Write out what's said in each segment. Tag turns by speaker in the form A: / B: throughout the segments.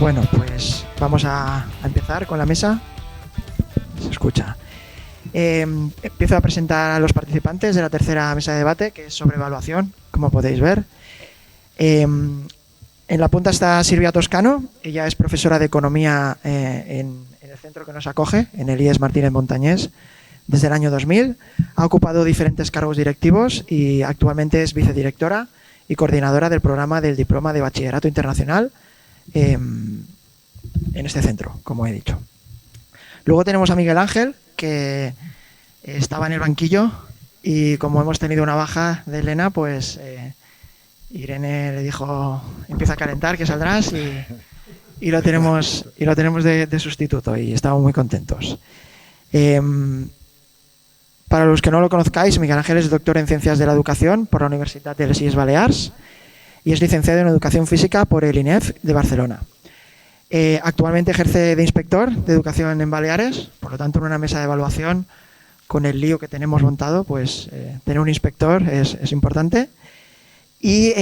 A: Bueno, pues vamos a empezar con la mesa. Se escucha. Empiezo a presentar a los participantes de la tercera mesa de debate, que es sobre evaluación, como podéis ver. En la punta está Silvia Toscano. Ella es profesora de Economía en el centro que nos acoge, en el IES Martínez Montañés, desde el año 2000. Ha ocupado diferentes cargos directivos y actualmente es vicedirectora y coordinadora del programa del Diploma de Bachillerato Internacional en este centro, como he dicho. Luego tenemos a Miguel Ángel, que estaba en el banquillo y como hemos tenido una baja de Elena, pues Irene le dijo, empieza a calentar, que saldrás, y lo tenemos de sustituto y estamos muy contentos. Para los que no lo conozcáis, Miguel Ángel es doctor en Ciencias de la Educación por la Universitat de les Illes Balears y es licenciado en Educación Física por el INEF de Barcelona. Actualmente ejerce de inspector de educación en Baleares, por lo tanto en una mesa de evaluación con el lío que tenemos montado, pues tener un inspector es importante. Y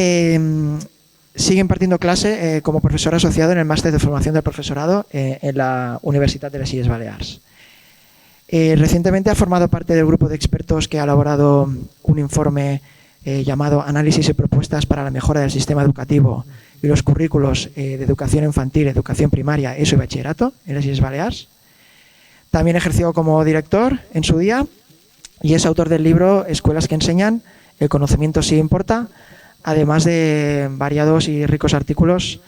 A: sigue impartiendo clase como profesor asociado en el máster de formación del profesorado en la Universitat de les Illes Balears. Recientemente ha formado parte del grupo de expertos que ha elaborado un informe llamado Análisis y propuestas para la mejora del sistema educativo y los currículos de educación infantil, educación primaria, ESO y bachillerato en las Illes Balears. También ejerció como director en su día y es autor del libro Escuelas que enseñan, el conocimiento sí importa, además de variados y ricos artículos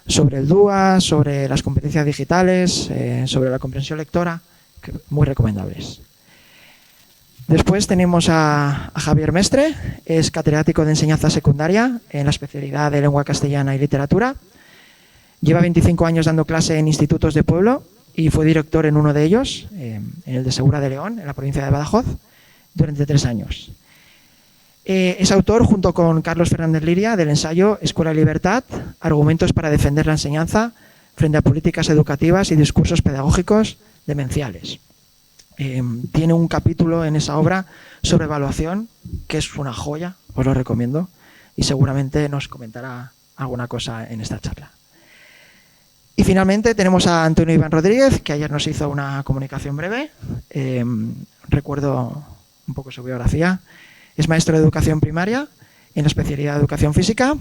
A: sobre el DUA, sobre las competencias digitales, sobre la comprensión lectora, muy recomendables. Después tenemos a Javier Mestre, es catedrático de enseñanza secundaria en la especialidad de lengua castellana y literatura. Lleva 25 años dando clase en institutos de pueblo y fue director en uno de ellos, en el de Segura de León, en la provincia de Badajoz, durante 3 años. Es autor, junto con Carlos Fernández Liria, del ensayo Escuela y Libertad, argumentos para defender la enseñanza frente a políticas educativas y discursos pedagógicos demenciales. Tiene un capítulo en esa obra sobre evaluación, que es una joya, os lo recomiendo, y seguramente nos comentará alguna cosa en esta charla. Y finalmente tenemos a Antonio Iván Rodríguez, que ayer nos hizo una comunicación breve. Recuerdo un poco su biografía. Es maestro de educación primaria en la especialidad de educación física,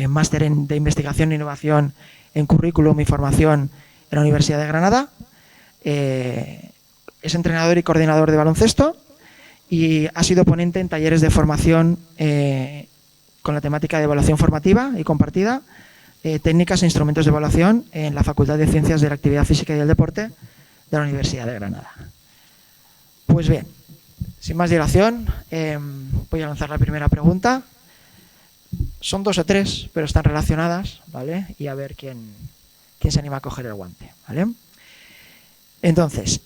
A: máster de investigación e innovación en currículum y formación en la Universidad de Granada. Es entrenador y coordinador de baloncesto y ha sido ponente en talleres de formación con la temática de evaluación formativa y compartida, técnicas e instrumentos de evaluación en la Facultad de Ciencias de la Actividad Física y del Deporte de la Universidad de Granada. Pues bien, sin más dilación, voy a lanzar la primera pregunta. Son 2 o 3, pero están relacionadas, ¿vale? Y a ver quién se anima a coger el guante, ¿vale? Entonces,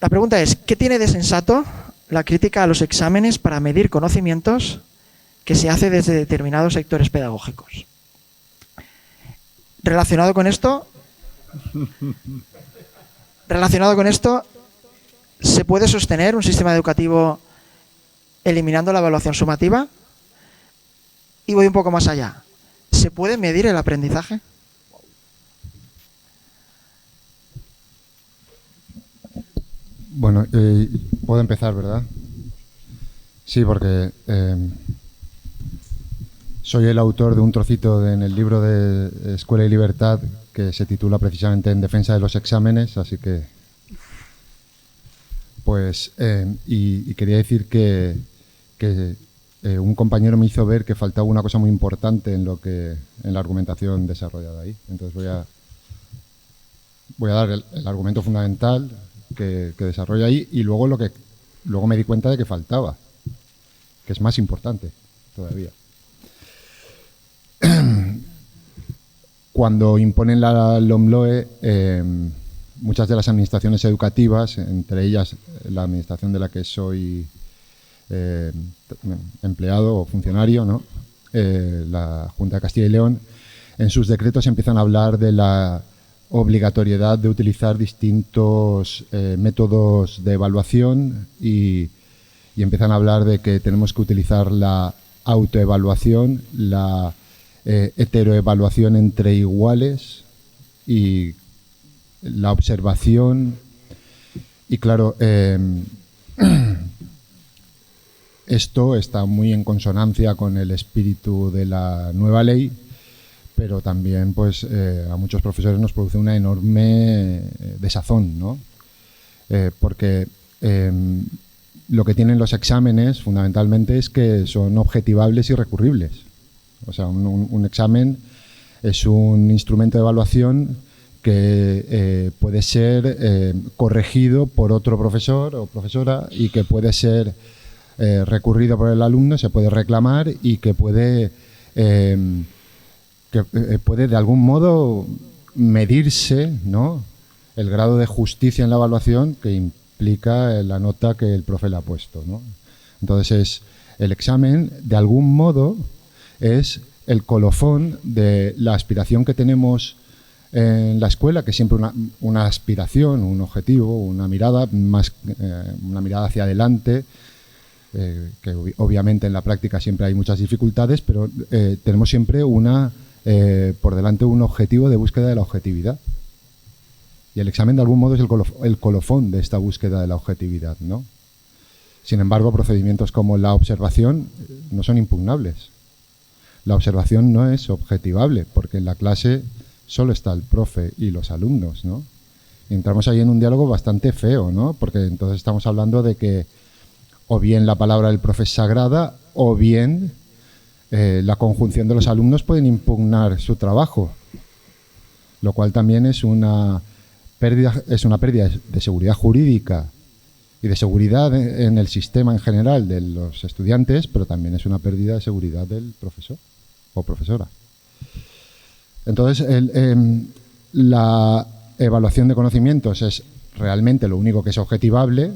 A: la pregunta es, ¿qué tiene de sensato la crítica a los exámenes para medir conocimientos que se hace desde determinados sectores pedagógicos? Relacionado con esto, ¿se puede sostener un sistema educativo eliminando la evaluación sumativa? Y voy un poco más allá. ¿Se puede medir el aprendizaje?
B: Bueno, puedo empezar, ¿verdad? Sí, porque soy el autor de un trocito en el libro de Escuela y Libertad que se titula precisamente En defensa de los exámenes, así que pues y quería decir que un compañero me hizo ver que faltaba una cosa muy importante en la argumentación desarrollada ahí. Entonces voy a dar el argumento fundamental que desarrolla ahí y luego luego me di cuenta de que faltaba, que es más importante todavía. Cuando imponen la LOMLOE, muchas de las administraciones educativas, entre ellas la administración de la que soy empleado o funcionario, ¿no? La Junta de Castilla y León, en sus decretos empiezan a hablar de la obligatoriedad de utilizar distintos métodos de evaluación y empiezan a hablar de que tenemos que utilizar la autoevaluación, la heteroevaluación entre iguales y la observación. Y claro, esto está muy en consonancia con el espíritu de la nueva ley, pero también pues, a muchos profesores nos produce una enorme desazón, ¿no? Porque lo que tienen los exámenes fundamentalmente es que son objetivables y recurribles. O sea, un examen es un instrumento de evaluación que puede ser corregido por otro profesor o profesora y que puede ser recurrido por el alumno, se puede reclamar y que puede de algún modo medirse, ¿no?, el grado de justicia en la evaluación que implica la nota que el profe le ha puesto, ¿no? Entonces, el examen, de algún modo, es el colofón de la aspiración que tenemos en la escuela, que es siempre una aspiración, un objetivo, una mirada hacia adelante, que obviamente en la práctica siempre hay muchas dificultades, pero tenemos siempre por delante un objetivo de búsqueda de la objetividad. Y el examen, de algún modo, es el colofón de esta búsqueda de la objetividad, ¿no? Sin embargo, procedimientos como la observación no son impugnables. La observación no es objetivable, porque en la clase solo está el profe y los alumnos, ¿no? Y entramos ahí en un diálogo bastante feo, ¿no? Porque entonces estamos hablando de que o bien la palabra del profe es sagrada, o bien la conjunción de los alumnos pueden impugnar su trabajo, lo cual también es una pérdida de seguridad jurídica y de seguridad en el sistema en general de los estudiantes, pero también es una pérdida de seguridad del profesor o profesora. Entonces, la evaluación de conocimientos es realmente lo único que es objetivable.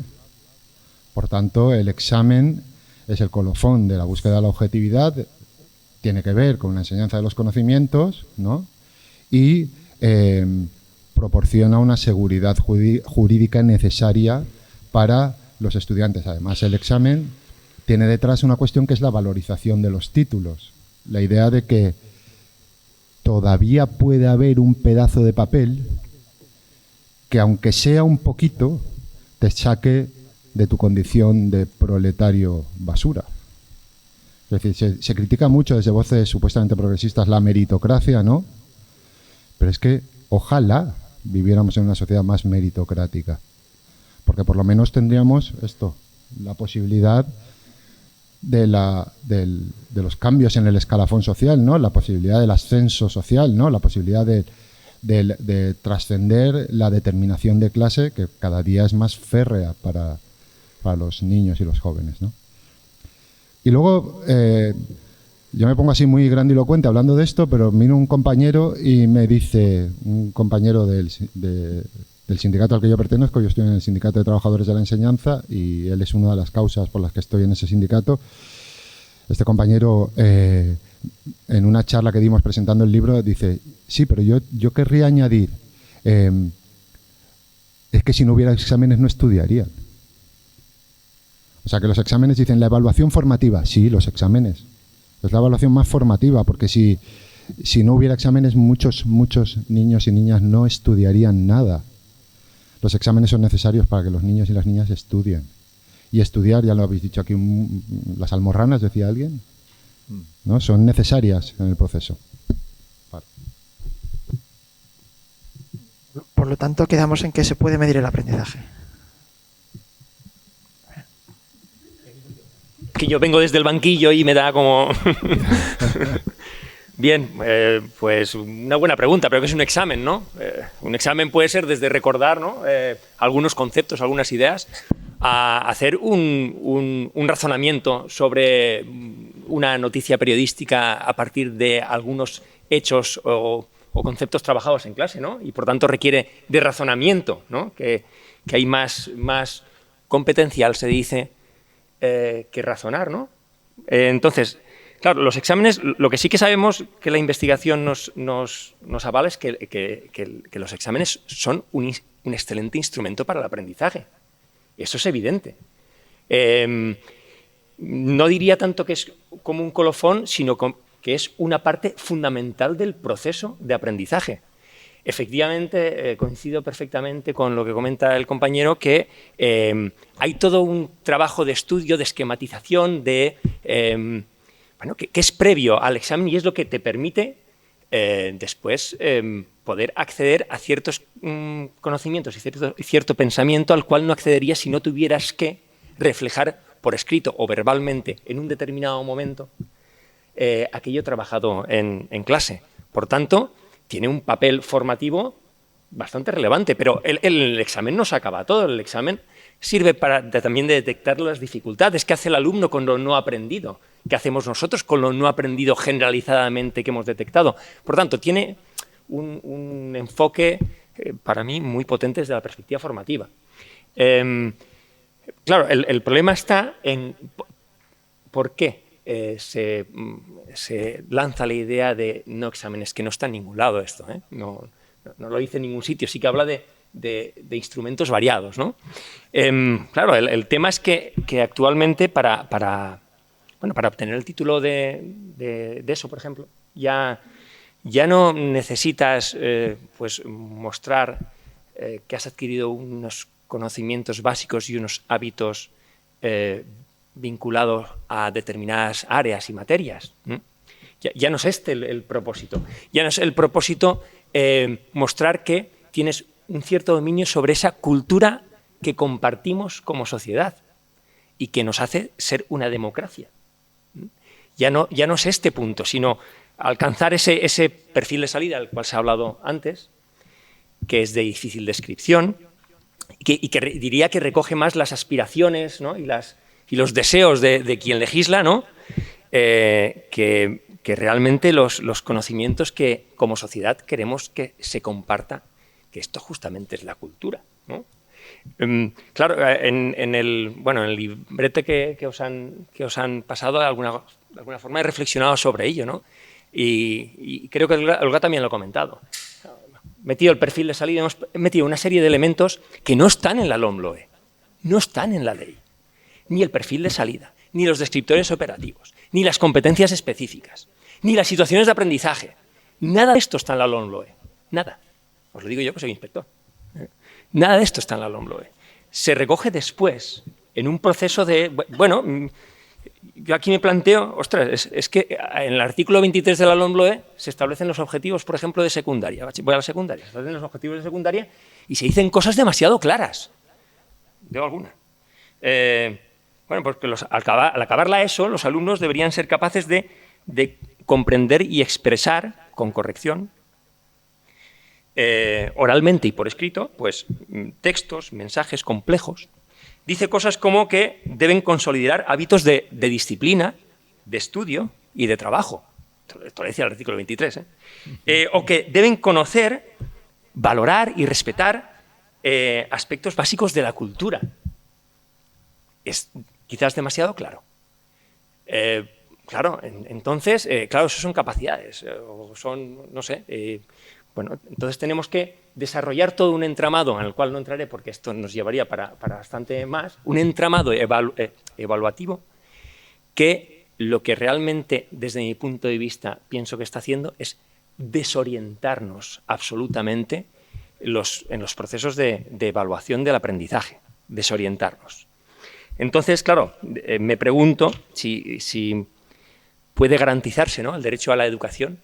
B: Por tanto, el examen es el colofón de la búsqueda de la objetividad, tiene que ver con la enseñanza de los conocimientos, ¿no? Y proporciona una seguridad jurídica necesaria para los estudiantes. Además, el examen tiene detrás una cuestión que es la valorización de los títulos. La idea de que todavía puede haber un pedazo de papel que, aunque sea un poquito, te saque de tu condición de proletario basura. Es decir, se critica mucho desde voces supuestamente progresistas la meritocracia, ¿no? Pero es que ojalá viviéramos en una sociedad más meritocrática, porque por lo menos tendríamos la posibilidad de los cambios en el escalafón social, ¿no? La posibilidad del ascenso social, ¿no? La posibilidad de trascender la determinación de clase, que cada día es más férrea para los niños y los jóvenes, ¿no? Y luego, yo me pongo así muy grandilocuente hablando de esto, pero vino un compañero y me dice, un compañero del sindicato al que yo pertenezco, yo estoy en el Sindicato de Trabajadores de la Enseñanza y él es una de las causas por las que estoy en ese sindicato. Este compañero, en una charla que dimos presentando el libro, dice, sí, pero yo querría añadir, es que si no hubiera exámenes no estudiarían. O sea, que los exámenes dicen la evaluación formativa. Sí, los exámenes. Es la evaluación más formativa, porque si no hubiera exámenes, muchos niños y niñas no estudiarían nada. Los exámenes son necesarios para que los niños y las niñas estudien. Y estudiar, ya lo habéis dicho aquí, las almorranas, decía alguien, ¿no? Son necesarias en el proceso. Vale.
A: Por lo tanto, quedamos en que se puede medir el aprendizaje.
C: Que yo vengo desde el banquillo y me da como... Bien, pues una buena pregunta, pero ¿qué es un examen, no? Un examen puede ser desde recordar, ¿no?, algunos conceptos, algunas ideas, a hacer un razonamiento sobre una noticia periodística a partir de algunos hechos o conceptos trabajados en clase, ¿no? Y por tanto requiere de razonamiento, ¿no? Que hay más competencial, se dice, que razonar, ¿no? Entonces, claro, los exámenes, lo que sí que sabemos que la investigación nos avala es que los exámenes son un excelente instrumento para el aprendizaje. Eso es evidente. No diría tanto que es como un colofón, sino que es una parte fundamental del proceso de aprendizaje. efectivamente, coincido perfectamente con lo que comenta el compañero, que hay todo un trabajo de estudio, de esquematización, bueno, que es previo al examen y es lo que te permite después poder acceder a ciertos conocimientos y cierto pensamiento al cual no accederías si no tuvieras que reflejar por escrito o verbalmente en un determinado momento aquello trabajado en clase. Por tanto, tiene un papel formativo bastante relevante, pero el examen no se acaba todo. El examen sirve también de detectar las dificultades. ¿Qué hace el alumno con lo no aprendido? ¿Qué hacemos nosotros con lo no aprendido generalizadamente que hemos detectado? Por tanto, tiene un enfoque, para mí, muy potente desde la perspectiva formativa. Claro, el problema está en por qué se lanza la idea de no exámenes, que no está en ningún lado esto, no lo dice en ningún sitio, sí que habla de instrumentos variados, ¿no? Claro, el tema es que actualmente para obtener el título de eso, por ejemplo, ya no necesitas pues mostrar que has adquirido unos conocimientos básicos y unos hábitos vinculados a determinadas áreas y materias. Ya no es este el propósito. Ya no es el propósito mostrar que tienes un cierto dominio sobre esa cultura que compartimos como sociedad y que nos hace ser una democracia. Ya no es este punto, sino alcanzar ese perfil de salida del cual se ha hablado antes, que es de difícil descripción y que diría que recoge más las aspiraciones, ¿no? y los deseos de quien legisla, ¿no? Que realmente los conocimientos que como sociedad queremos que se comparta, que esto justamente es la cultura, ¿no? Claro, en el librete que os han pasado, de alguna forma he reflexionado sobre ello, ¿no? Y creo que Olga también lo ha comentado. Metido el perfil de salida, hemos metido una serie de elementos que no están en la LOMLOE, no están en la ley. Ni el perfil de salida, ni los descriptores operativos, ni las competencias específicas, ni las situaciones de aprendizaje. Nada de esto está en la LOMLOE. Nada. Os lo digo yo que soy inspector. Nada de esto está en la LOMLOE. Se recoge después, en un proceso de... Bueno, yo aquí me planteo, ostras, es que en el artículo 23 de la LOMLOE se establecen los objetivos, por ejemplo, de secundaria. Voy a la secundaria. Se establecen los objetivos de secundaria y se dicen cosas demasiado claras. Digo alguna. Bueno, porque al acabar la ESO, los alumnos deberían ser capaces de comprender y expresar con corrección, oralmente y por escrito, pues textos, mensajes complejos. Dice cosas como que deben consolidar hábitos de disciplina, de estudio y de trabajo. Esto lo decía el artículo 23. O que deben conocer, valorar y respetar aspectos básicos de la cultura. Es quizás demasiado claro. Claro, entonces, claro, eso son capacidades, o son, no sé, bueno, entonces tenemos que desarrollar todo un entramado en el cual no entraré porque esto nos llevaría para bastante más, un entramado evaluativo que lo que realmente, desde mi punto de vista, pienso que está haciendo es desorientarnos absolutamente en los procesos de evaluación del aprendizaje, desorientarnos. Entonces, claro, me pregunto si puede garantizarse, ¿no?, el derecho a la educación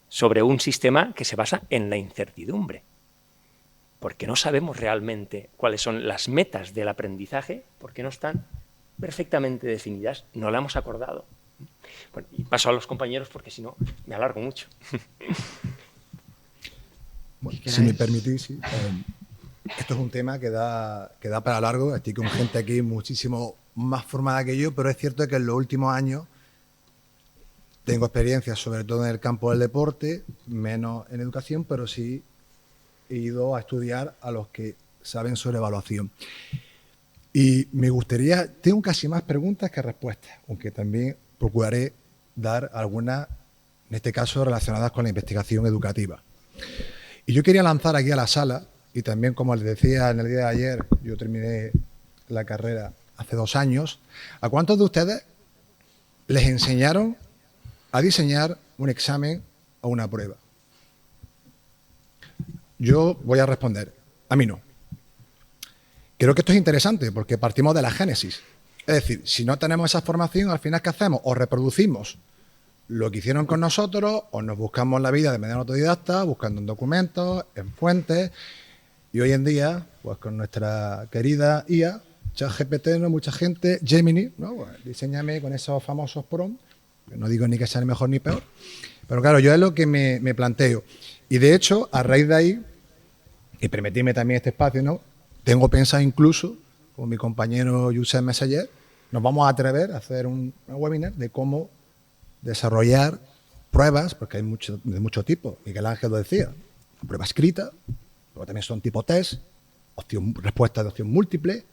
C: sobre un sistema que se basa en la incertidumbre, porque no sabemos realmente cuáles son las metas del aprendizaje, porque no están perfectamente definidas, no la hemos acordado. Bueno, y paso a los compañeros porque si no me alargo mucho.
D: Bueno, si me permitís, sí. Esto es un tema que da para largo. Estoy con gente aquí muchísimo más formada que yo, pero es cierto que en los últimos años tengo experiencia sobre todo en el campo del deporte, menos en educación, pero sí he ido a estudiar a los que saben sobre evaluación. Y me gustaría, tengo casi más preguntas que respuestas, aunque también procuraré dar algunas, en este caso, relacionadas con la investigación educativa. Y yo quería lanzar aquí a la sala, y también, como les decía en el día de ayer, yo terminé la carrera hace 2 años, ¿a cuántos de ustedes les enseñaron a diseñar un examen o una prueba? Yo voy a responder, a mí no. Creo que esto es interesante porque partimos de la génesis. Es decir, si no tenemos esa formación, al final, ¿qué hacemos? O reproducimos lo que hicieron con nosotros, o nos buscamos la vida de manera autodidacta, buscando en documentos, en fuentes. Y hoy en día, pues con nuestra querida IA, ChatGPT, ¿no? Mucha gente, Gemini, ¿no? Pues, diséñame con esos famosos prompts, que no digo ni que sea ni mejor ni peor. Pero claro, yo es lo que me planteo. Y de hecho, a raíz de ahí, y permitirme también este espacio, ¿no? Tengo pensado incluso, con mi compañero Josep Messeller, nos vamos a atrever a hacer un webinar de cómo desarrollar pruebas, porque hay de mucho tipo. Miguel Ángel lo decía, prueba escrita, pero también son tipo test, respuesta de opción múltiple,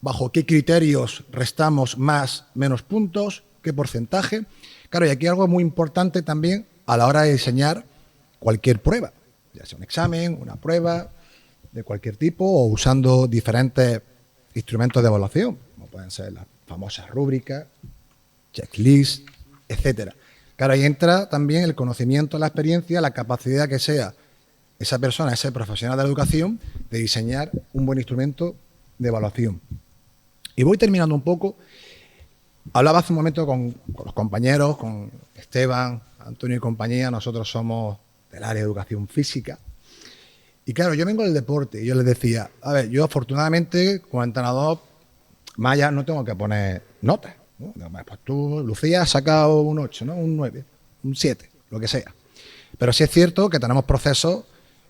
D: bajo qué criterios restamos más, menos puntos, qué porcentaje. Claro, y aquí algo muy importante también a la hora de diseñar cualquier prueba, ya sea un examen, una prueba de cualquier tipo o usando diferentes instrumentos de evaluación, como pueden ser las famosas rúbricas, checklists, etcétera. Claro, ahí entra también el conocimiento, la experiencia, la capacidad que sea esa persona, ese profesional de la educación, de diseñar un buen instrumento de evaluación. Y voy terminando un poco. Hablaba hace un momento con los compañeros, con Esteban, Antonio y compañía. Nosotros somos del área de educación física. Y claro, yo vengo del deporte y yo les decía, a ver, yo afortunadamente como entrenador, más allá no tengo que poner notas, ¿no? Pues tú, Lucía, has sacado un 8, ¿no? Un 9, un 7, lo que sea. Pero sí es cierto que tenemos procesos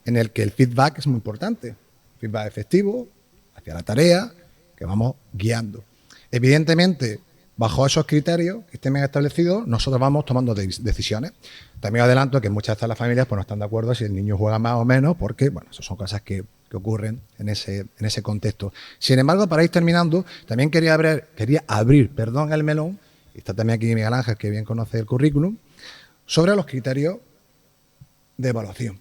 D: en el que el feedback es muy importante. Feedback efectivo, hacia la tarea, que vamos guiando. Evidentemente, bajo esos criterios que estén bien establecidos, nosotros vamos tomando decisiones. También adelanto que muchas veces las familias pues, no están de acuerdo si el niño juega más o menos, porque, bueno, eso son cosas que ocurren en ese contexto. Sin embargo, para ir terminando, también quería abrir el melón, y está también aquí Miguel Ángel, que bien conoce el currículum, sobre los criterios de evaluación.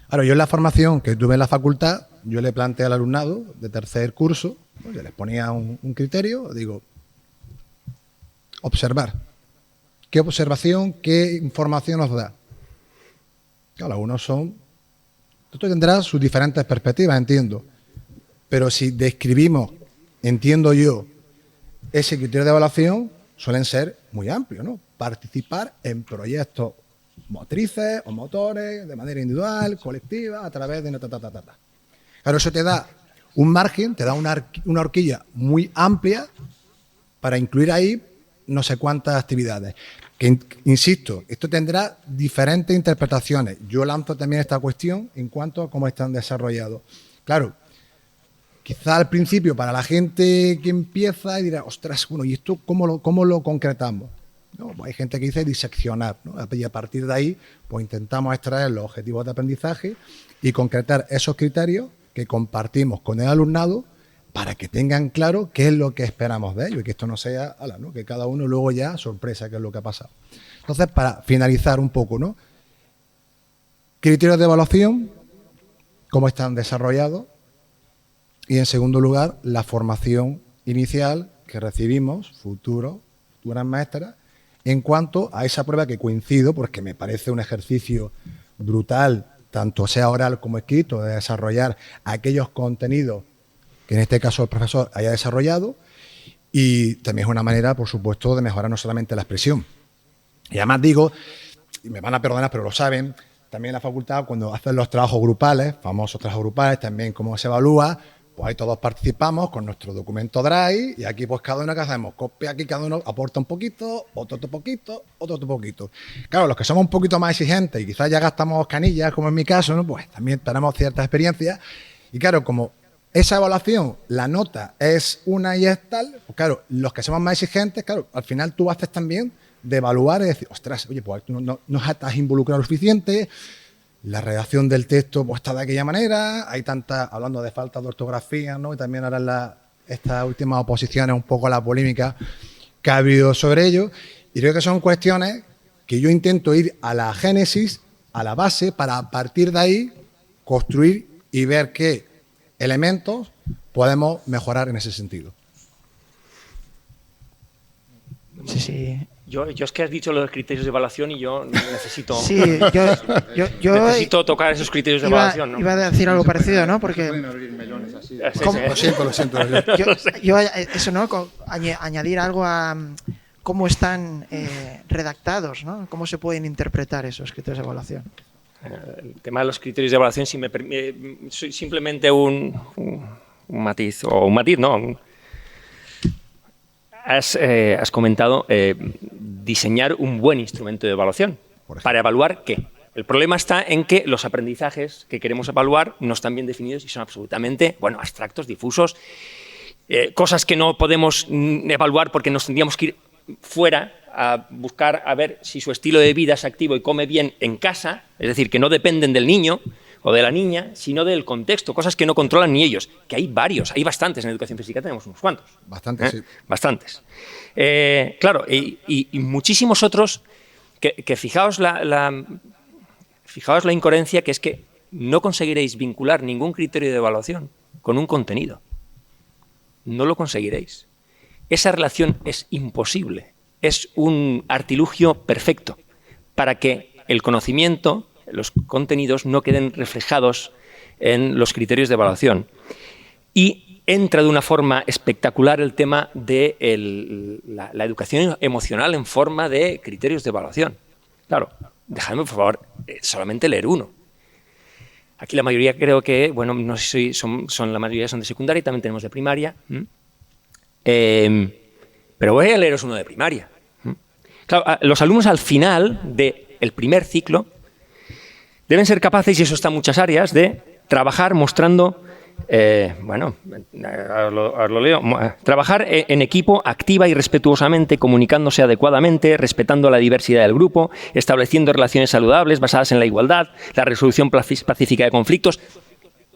D: Ahora, yo en la formación que tuve en la facultad, yo le planteé al alumnado de tercer curso, ¿no? Yo les ponía un criterio, digo, observar. ¿Qué observación, qué información nos da? Claro, algunos son... Esto tendrá sus diferentes perspectivas, entiendo. Pero si describimos, entiendo yo, ese criterio de evaluación, suelen ser muy amplios, ¿no? Participar en proyectos motrices o motores de manera individual, colectiva, a través de... Claro, eso te da un margen, te da una horquilla muy amplia para incluir ahí no sé cuántas actividades. Que, insisto, esto tendrá diferentes interpretaciones. Yo lanzo también esta cuestión en cuanto a cómo están desarrollados. Claro, quizá al principio para la gente que empieza y dirá, ostras, bueno, ¿y esto cómo lo concretamos? ¿No? Pues hay gente que dice diseccionar, ¿no? Y a partir de ahí pues intentamos extraer los objetivos de aprendizaje y concretar esos criterios que compartimos con el alumnado para que tengan claro qué es lo que esperamos de ellos y que esto no sea, ¿no? Que cada uno luego ya sorpresa qué es lo que ha pasado. Entonces, para finalizar un poco, ¿no? Criterios de evaluación, cómo están desarrollados y, en segundo lugar, la formación inicial que recibimos, futuras maestras, en cuanto a esa prueba que coincido, porque me parece un ejercicio brutal, tanto sea oral como escrito, de desarrollar aquellos contenidos que en este caso el profesor haya desarrollado, y también es una manera, por supuesto, de mejorar no solamente la expresión. Y además digo, y me van a perdonar, pero lo saben, también en la facultad, cuando hacen los trabajos grupales, famosos trabajos grupales, también cómo se evalúa, pues ahí todos participamos con nuestro documento Drive, y aquí pues cada uno que hacemos, copia aquí, cada uno aporta un poquito, otro poquito, otro poquito. Claro, los que somos un poquito más exigentes y quizás ya gastamos canillas, como en mi caso, ¿no? Pues también tenemos ciertas experiencias, y claro, como esa evaluación, la nota es una y es tal, pues claro, los que somos más exigentes, claro, al final tú haces también de evaluar y decir, ostras, oye, pues tú no estás involucrado lo suficiente, la redacción del texto pues está de aquella manera, hay tantas, hablando de falta de ortografía, ¿no? Y también ahora estas últimas oposiciones, un poco la polémica que ha habido sobre ello, y creo que son cuestiones que yo intento ir a la génesis, a la base, para a partir de ahí construir y ver qué elementos podemos mejorar en ese sentido.
A: Sí.
C: Yo es que has dicho los criterios de evaluación y yo necesito,
A: Sí, yo
C: necesito tocar esos criterios de evaluación, ¿no?
A: iba a decir algo parecido, ¿no? Porque
C: Sí,
A: ¿cómo?
C: sí.
D: Lo siento.
A: eso, ¿no? Añadir algo a cómo están redactados, ¿no? Cómo se pueden interpretar esos criterios de evaluación.
C: El tema de los criterios de evaluación, si me simplemente un matiz, o un matiz, no. Has comentado diseñar un buen instrumento de evaluación. ¿Para evaluar qué? El problema está en que los aprendizajes que queremos evaluar no están bien definidos y son absolutamente, abstractos, difusos, cosas que no podemos evaluar porque nos tendríamos que ir fuera a buscar a ver si su estilo de vida es activo y come bien en casa, es decir, que no dependen del niño o de la niña, sino del contexto, cosas que no controlan ni ellos, que hay varios, hay bastantes en educación física, tenemos unos cuantos.
D: Bastantes, sí.
C: Bastantes. Claro, y muchísimos otros que fijaos fijaos la incoherencia, que es que no conseguiréis vincular ningún criterio de evaluación con un contenido. No lo conseguiréis. Esa relación es imposible. Es un artilugio perfecto para que el conocimiento, los contenidos, no queden reflejados en los criterios de evaluación. Y entra de una forma espectacular el tema de la educación emocional en forma de criterios de evaluación. Claro, dejadme, por favor, solamente leer uno. Aquí la mayoría creo que, no sé si la mayoría son de secundaria y también tenemos de primaria. Pero voy a leeros uno de primaria. Claro, los alumnos al final del primer ciclo deben ser capaces, y eso está en muchas áreas, de trabajar mostrando, os lo leo, trabajar en equipo activa y respetuosamente, comunicándose adecuadamente, respetando la diversidad del grupo, estableciendo relaciones saludables basadas en la igualdad, la resolución pacífica de conflictos.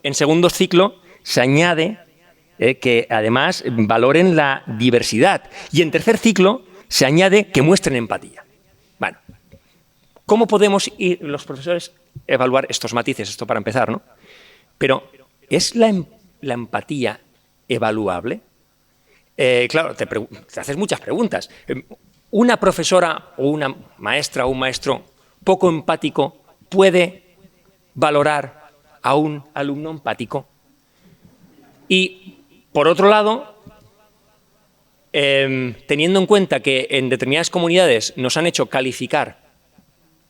C: En segundo ciclo se añade que además valoren la diversidad. Y en tercer ciclo se añade que muestren empatía. Bueno, ¿cómo podemos los profesores evaluar estos matices? Esto para empezar, ¿no? Pero, ¿es la empatía evaluable? Claro, te haces muchas preguntas. ¿Una profesora o una maestra o un maestro poco empático puede valorar a un alumno empático? Y, por otro lado, teniendo en cuenta que en determinadas comunidades nos han hecho calificar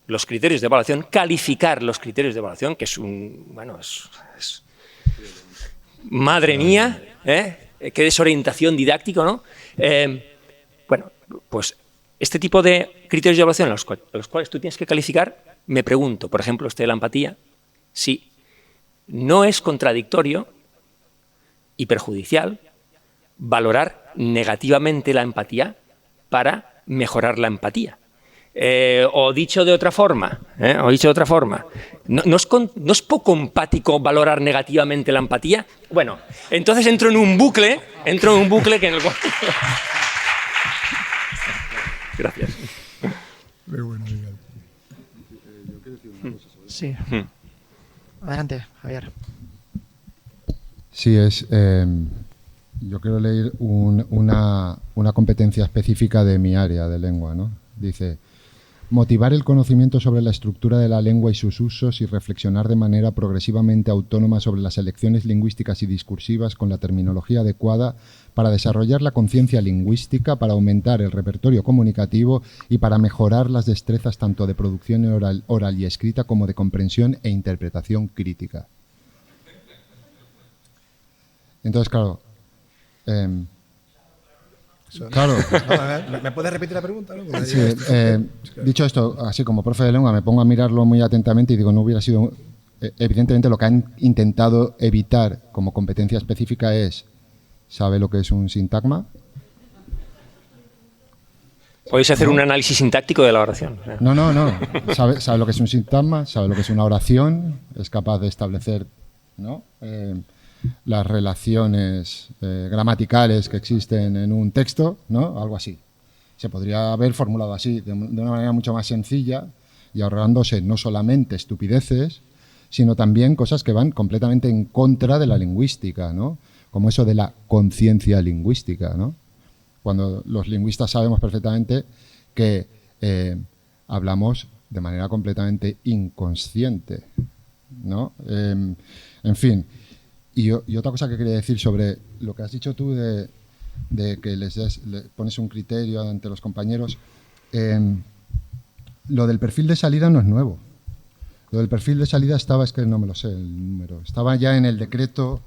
C: los criterios de evaluación, que es madre mía, qué desorientación didáctica, ¿no? Pues este tipo de criterios de evaluación los cuales tú tienes que calificar, me pregunto, por ejemplo, de la empatía, si no es contradictorio y perjudicial valorar negativamente la empatía para mejorar la empatía. O dicho de otra forma, ¿no es poco empático valorar negativamente la empatía? Bueno, entonces entro en un bucle que en el cual... Gracias.
D: Muy bueno, Miguel.
A: Sí. Adelante, Javier.
B: Sí, yo quiero leer una competencia específica de mi área de lengua, ¿no? Dice: motivar el conocimiento sobre la estructura de la lengua y sus usos y reflexionar de manera progresivamente autónoma sobre las elecciones lingüísticas y discursivas con la terminología adecuada para desarrollar la conciencia lingüística, para aumentar el repertorio comunicativo y para mejorar las destrezas tanto de producción oral y escrita como de comprensión e interpretación crítica. Entonces, claro... Claro.
D: ¿Me puedes repetir la pregunta? ¿No?
B: Sí, dicho esto, así como profe de lengua, me pongo a mirarlo muy atentamente y digo, no hubiera sido... Evidentemente lo que han intentado evitar como competencia específica es, ¿sabe lo que es un sintagma?
C: Podéis hacer un análisis sintáctico de la oración.
B: No. ¿Sabe lo que es un sintagma? ¿Sabe lo que es una oración? ¿Es capaz de establecer, ¿no? Las relaciones gramaticales que existen en un texto, ¿no? Algo así. Se podría haber formulado así, de una manera mucho más sencilla y ahorrándose no solamente estupideces, sino también cosas que van completamente en contra de la lingüística, ¿no? Como eso de la conciencia lingüística, ¿no? Cuando los lingüistas sabemos perfectamente que hablamos de manera completamente inconsciente, ¿no? En fin, y otra cosa que quería decir sobre lo que has dicho tú de que le pones un criterio ante los compañeros. Lo del perfil de salida no es nuevo. Lo del perfil de salida estaba, es que no me lo sé el número, estaba ya en el decreto,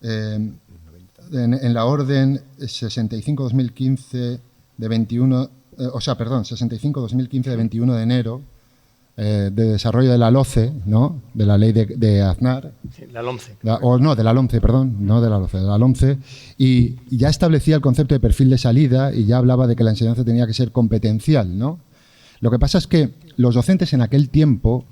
B: en la orden 65-2015 de 21, 65-2015 de 21 de enero, de desarrollo de la LOCE, ¿no? De la ley de Aznar.
C: Sí, la LOMCE.
B: De la LOMCE, perdón, no de la LOCE, de la LOMCE. Y ya establecía el concepto de perfil de salida y ya hablaba de que la enseñanza tenía que ser competencial, ¿no? Lo que pasa es que los docentes en aquel tiempo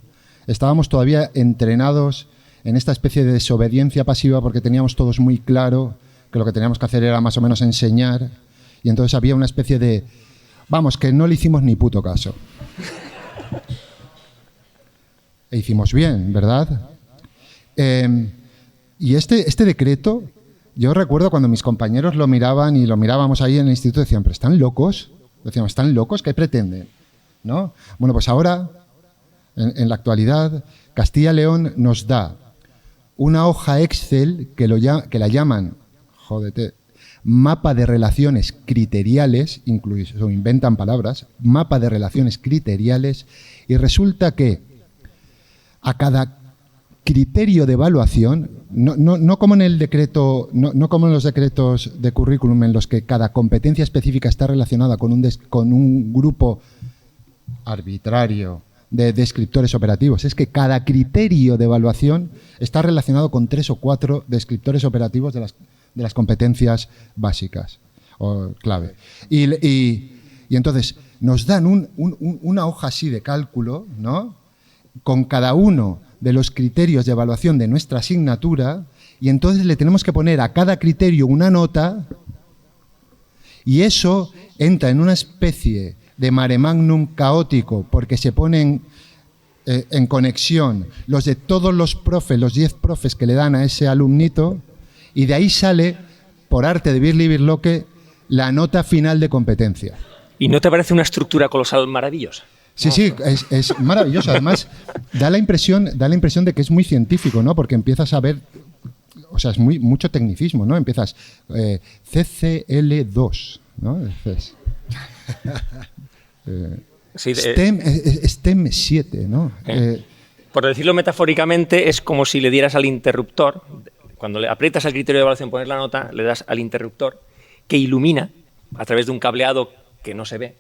B: estábamos todavía entrenados en esta especie de desobediencia pasiva porque teníamos todos muy claro que lo que teníamos que hacer era más o menos enseñar, y entonces había una especie de, vamos, que no le hicimos ni puto caso. E hicimos bien, ¿verdad? Y este decreto, yo recuerdo cuando mis compañeros lo miraban y lo mirábamos ahí en el instituto, decían, ¿pero están locos? Decíamos, ¿están locos? ¿Qué pretenden? ¿No? Bueno, pues ahora, en la actualidad, Castilla y León nos da una hoja Excel que la llaman, jódete, mapa de relaciones criteriales, incluso inventan palabras, mapa de relaciones criteriales, y resulta que a cada criterio de evaluación, no como en el decreto, no como en los decretos de currículum en los que cada competencia específica está relacionada con un grupo arbitrario de descriptores operativos, es que cada criterio de evaluación está relacionado con 3 o 4 descriptores operativos de las competencias básicas o clave. Y entonces nos dan una hoja así de cálculo, ¿no? Con cada uno de los criterios de evaluación de nuestra asignatura, y entonces le tenemos que poner a cada criterio una nota, y eso entra en una especie de mare magnum caótico, porque se ponen en conexión los de todos los profes, los 10 profes que le dan a ese alumnito, y de ahí sale, por arte de Birli Birloque, la nota final de competencia.
C: ¿Y no te parece una estructura colosal maravillosa?
B: Sí, sí, es maravilloso. Además, da la impresión de que es muy científico, ¿no? Porque empiezas a ver, o sea, es mucho tecnicismo, ¿no? Empiezas CCL2, ¿no?
C: Sí,
B: STEM 7, ¿no?
C: Por decirlo metafóricamente, es como si le dieras al interruptor, cuando le aprietas al criterio de evaluación, poner la nota, le das al interruptor, que ilumina a través de un cableado que no se ve,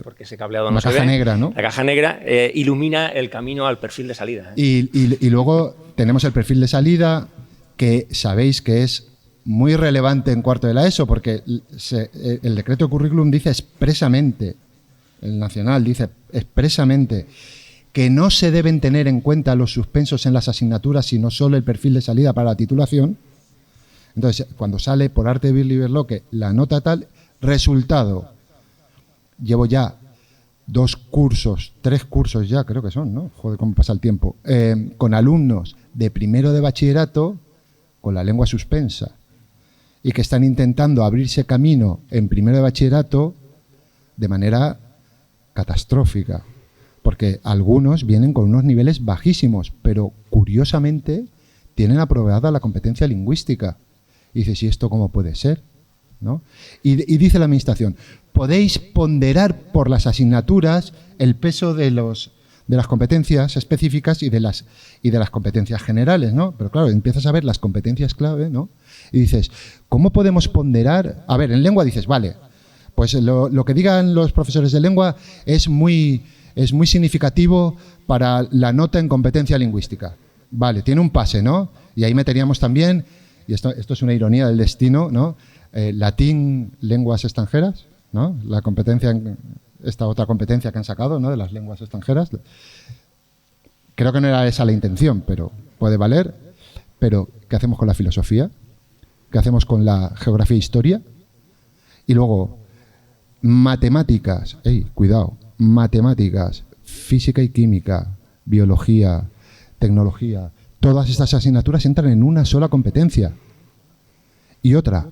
C: porque ese cableado no se ve.
B: La caja negra, ¿no?
C: La caja negra ilumina el camino al perfil de salida.
B: Y luego tenemos el perfil de salida, que sabéis que es muy relevante en cuarto de la ESO, porque el decreto de currículum dice expresamente, el nacional dice expresamente, que no se deben tener en cuenta los suspensos en las asignaturas, sino solo el perfil de salida para la titulación. Entonces, cuando sale por arte de Birli Birloque la nota tal, resultado, llevo ya 2 cursos, 3 cursos ya, creo que son, ¿no? Joder, cómo pasa el tiempo. Con alumnos de primero de bachillerato con la lengua suspensa y que están intentando abrirse camino en primero de bachillerato de manera catastrófica, porque algunos vienen con unos niveles bajísimos, pero curiosamente tienen aprobada la competencia lingüística. Y dices, ¿y esto cómo puede ser? ¿No? Y dice la administración, podéis ponderar por las asignaturas el peso de las competencias específicas y de las competencias generales, ¿no? Pero claro, empiezas a ver las competencias clave, ¿no? Y dices, ¿cómo podemos ponderar? A ver, en lengua dices, vale, pues lo que digan los profesores de lengua es muy significativo para la nota en competencia lingüística. Vale, tiene un pase, ¿no? Y ahí meteríamos también, y esto es una ironía del destino, ¿no? Latín, lenguas extranjeras, ¿no? La competencia, esta otra competencia que han sacado, ¿no? De las lenguas extranjeras. Creo que no era esa la intención, pero puede valer. Pero, ¿qué hacemos con la filosofía? ¿Qué hacemos con la geografía e historia? Y luego, matemáticas, cuidado, matemáticas, física y química, biología, tecnología, todas estas asignaturas entran en una sola competencia. Y otra,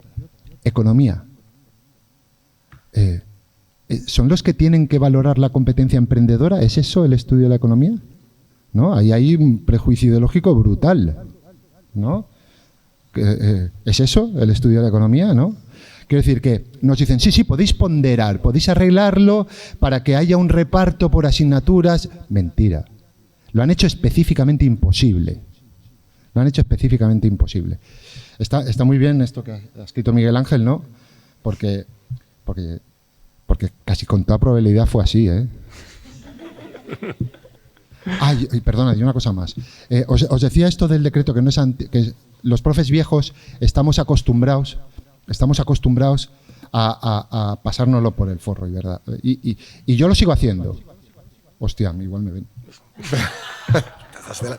B: economía. ¿son los que tienen que valorar la competencia emprendedora? ¿Es eso el estudio de la economía? ¿No? Ahí hay un prejuicio ideológico brutal, ¿no? ¿Es eso el estudio de la economía? ¿No? Quiero decir que nos dicen, sí, podéis ponderar, podéis arreglarlo para que haya un reparto por asignaturas. Mentira. Lo han hecho específicamente imposible. Lo han hecho específicamente imposible. Está muy bien esto que ha escrito Miguel Ángel, ¿no? Porque casi con toda probabilidad fue así, ¿eh? Perdona, y una cosa más. Os decía esto del decreto que no es que los profes viejos estamos acostumbrados a pasárnoslo por el forro, ¿verdad? Y yo lo sigo haciendo. Hostia, igual me ven.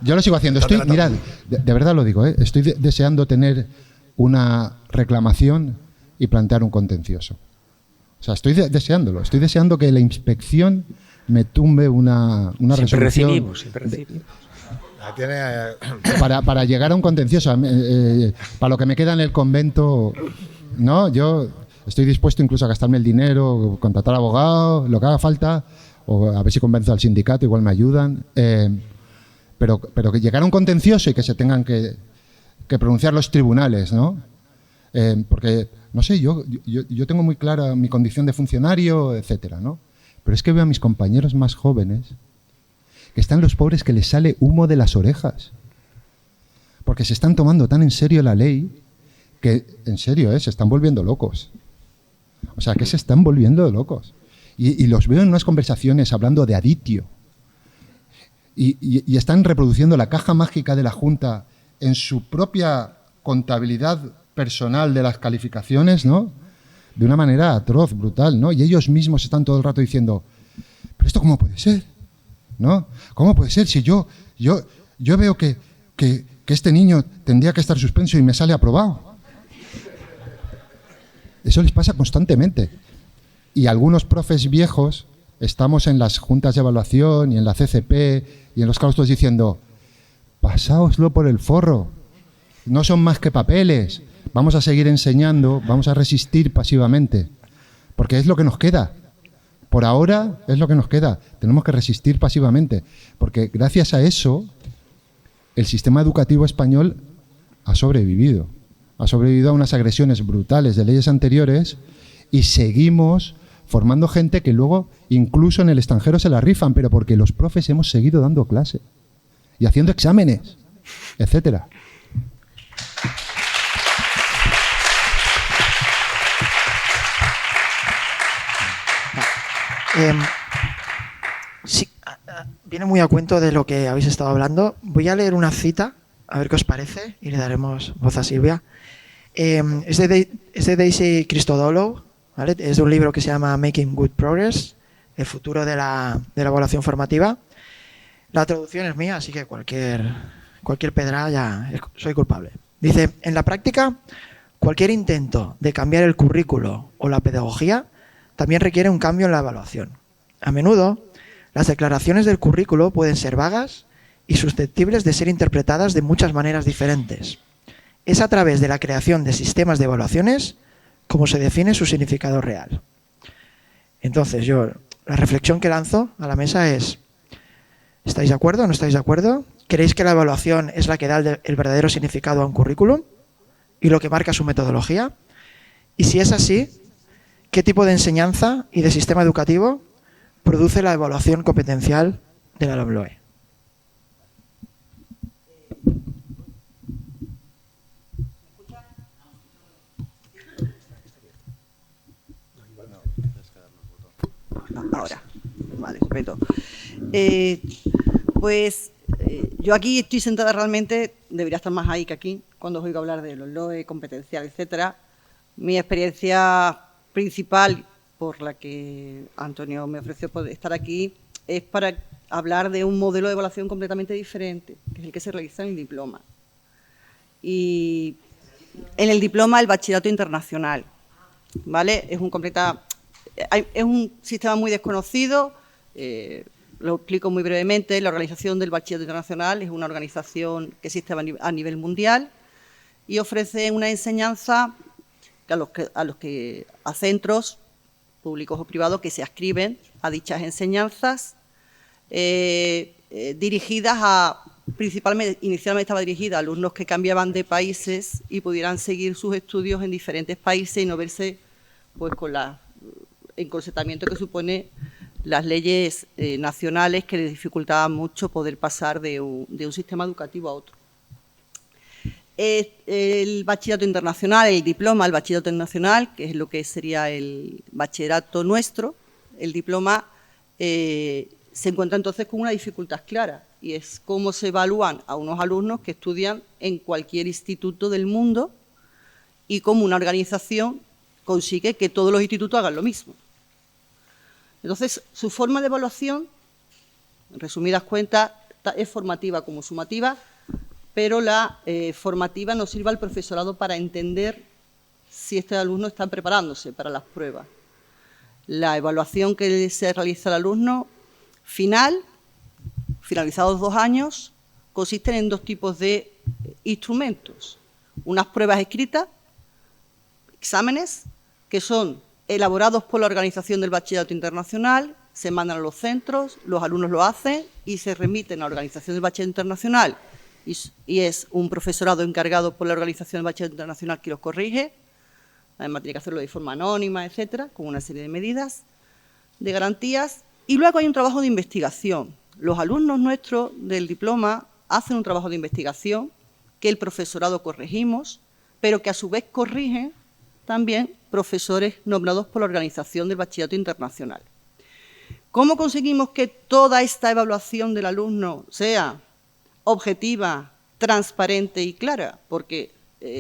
B: Yo lo sigo haciendo. Mirad, de verdad lo digo, ¿eh? Estoy deseando tener una reclamación y plantear un contencioso. O sea, estoy deseándolo. Estoy deseando que la inspección me tumbe una resolución.
C: Siempre recibimos.
B: Para llegar a un contencioso. Para lo que me queda en el convento, ¿no? Yo estoy dispuesto incluso a gastarme el dinero, contratar abogado, lo que haga falta, o a ver si convenzo al sindicato, igual me ayudan. Pero que llegar a un contencioso y que se tengan que pronunciar los tribunales, ¿no? Porque, no sé, yo tengo muy clara mi condición de funcionario, etcétera, ¿no? Pero es que veo a mis compañeros más jóvenes que están los pobres que les sale humo de las orejas. Porque se están tomando tan en serio la ley que, en serio, se están volviendo locos. O sea, que se están volviendo locos. Y los veo en unas conversaciones hablando de aditio. Y están reproduciendo la caja mágica de la Junta en su propia contabilidad personal de las calificaciones, ¿no? De una manera atroz, brutal, ¿no? Y ellos mismos están todo el rato diciendo, ¿pero esto cómo puede ser? ¿No? ¿Cómo puede ser si yo veo que este niño tendría que estar suspenso y me sale aprobado? Eso les pasa constantemente. Y algunos profes viejos estamos en las juntas de evaluación y en la CCP y en los claustros diciendo, pasáoslo por el forro, no son más que papeles, vamos a seguir enseñando, vamos a resistir pasivamente, porque es lo que nos queda. Por ahora es lo que nos queda, tenemos que resistir pasivamente, porque gracias a eso el sistema educativo español ha sobrevivido a unas agresiones brutales de leyes anteriores y seguimos formando gente que luego incluso en el extranjero se la rifan, pero porque los profes hemos seguido dando clase y haciendo exámenes, etcétera.
A: Sí, viene muy a cuento de lo que habéis estado hablando. Voy a leer una cita, a ver qué os parece, y le daremos voz a Silvia. Es de Daisy Christodoulou, ¿vale? Es de un libro que se llama Making Good Progress, el futuro de la evaluación formativa. La traducción es mía, así que cualquier pedrada ya soy culpable. Dice, en la práctica, cualquier intento de cambiar el currículo o la pedagogía también requiere un cambio en la evaluación. A menudo, las declaraciones del currículo pueden ser vagas y susceptibles de ser interpretadas de muchas maneras diferentes. Es a través de la creación de sistemas de evaluaciones como se define su significado real. Entonces, la reflexión que lanzo a la mesa es, ¿estáis de acuerdo o no estáis de acuerdo? ¿Creéis que la evaluación es la que da el verdadero significado a un currículum y lo que marca su metodología? Y si es así, ¿qué tipo de enseñanza y de sistema educativo produce la evaluación competencial de la LOMLOE?
E: Ahora, vale, perfecto. Yo aquí estoy sentada realmente, debería estar más ahí que aquí, cuando os oigo hablar de los LOE, competencial, etcétera. Mi experiencia principal por la que Antonio me ofreció poder estar aquí es para hablar de un modelo de evaluación completamente diferente, que es el que se realiza en el diploma. Y en el diploma, el bachillerato internacional, ¿vale? Es un sistema muy desconocido, lo explico muy brevemente. La Organización del Bachillerato Internacional es una organización que existe a nivel mundial y ofrece una enseñanza a centros públicos o privados, que se adscriben a dichas enseñanzas, dirigidas a, principalmente, inicialmente estaba dirigida a alumnos que cambiaban de países y pudieran seguir sus estudios en diferentes países y no verse pues con el encorsetamiento que supone las leyes nacionales, que les dificultaban mucho poder pasar de un sistema educativo a otro. El bachillerato internacional, el diploma, el bachillerato internacional, que es lo que sería el bachillerato nuestro, el diploma, se encuentra entonces con una dificultad clara, y es cómo se evalúan a unos alumnos que estudian en cualquier instituto del mundo y cómo una organización consigue que todos los institutos hagan lo mismo. Entonces, su forma de evaluación, en resumidas cuentas, es formativa como sumativa, pero la formativa nos sirve al profesorado para entender si este alumno está preparándose para las pruebas. La evaluación que se realiza al alumno finalizados 2 años, consisten en 2 tipos de instrumentos. Unas pruebas escritas, exámenes, que son elaborados por la Organización del Bachillerato Internacional, se mandan a los centros, los alumnos lo hacen y se remiten a la Organización del Bachillerato Internacional, y es un profesorado encargado por la Organización del Bachillerato Internacional que los corrige. Además tiene que hacerlo de forma anónima, etcétera, con una serie de medidas, de garantías. Y luego hay un trabajo de investigación. Los alumnos nuestros del diploma hacen un trabajo de investigación que el profesorado corregimos, pero que a su vez corrigen también profesores nombrados por la Organización del Bachillerato Internacional. ¿Cómo conseguimos que toda esta evaluación del alumno sea objetiva, transparente y clara? Porque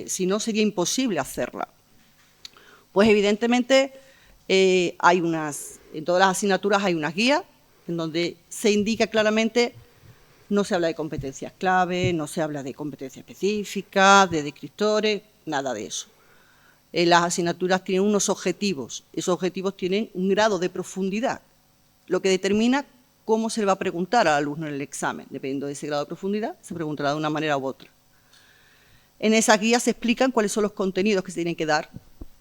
E: si no sería imposible hacerla. Pues evidentemente en todas las asignaturas hay unas guías en donde se indica claramente, no se habla de competencias clave, no se habla de competencias específicas, de descriptores, nada de eso. Las asignaturas tienen unos objetivos, esos objetivos tienen un grado de profundidad, lo que determina cómo se le va a preguntar al alumno en el examen. Dependiendo de ese grado de profundidad, se preguntará de una manera u otra. En esas guías se explican cuáles son los contenidos que se tienen que dar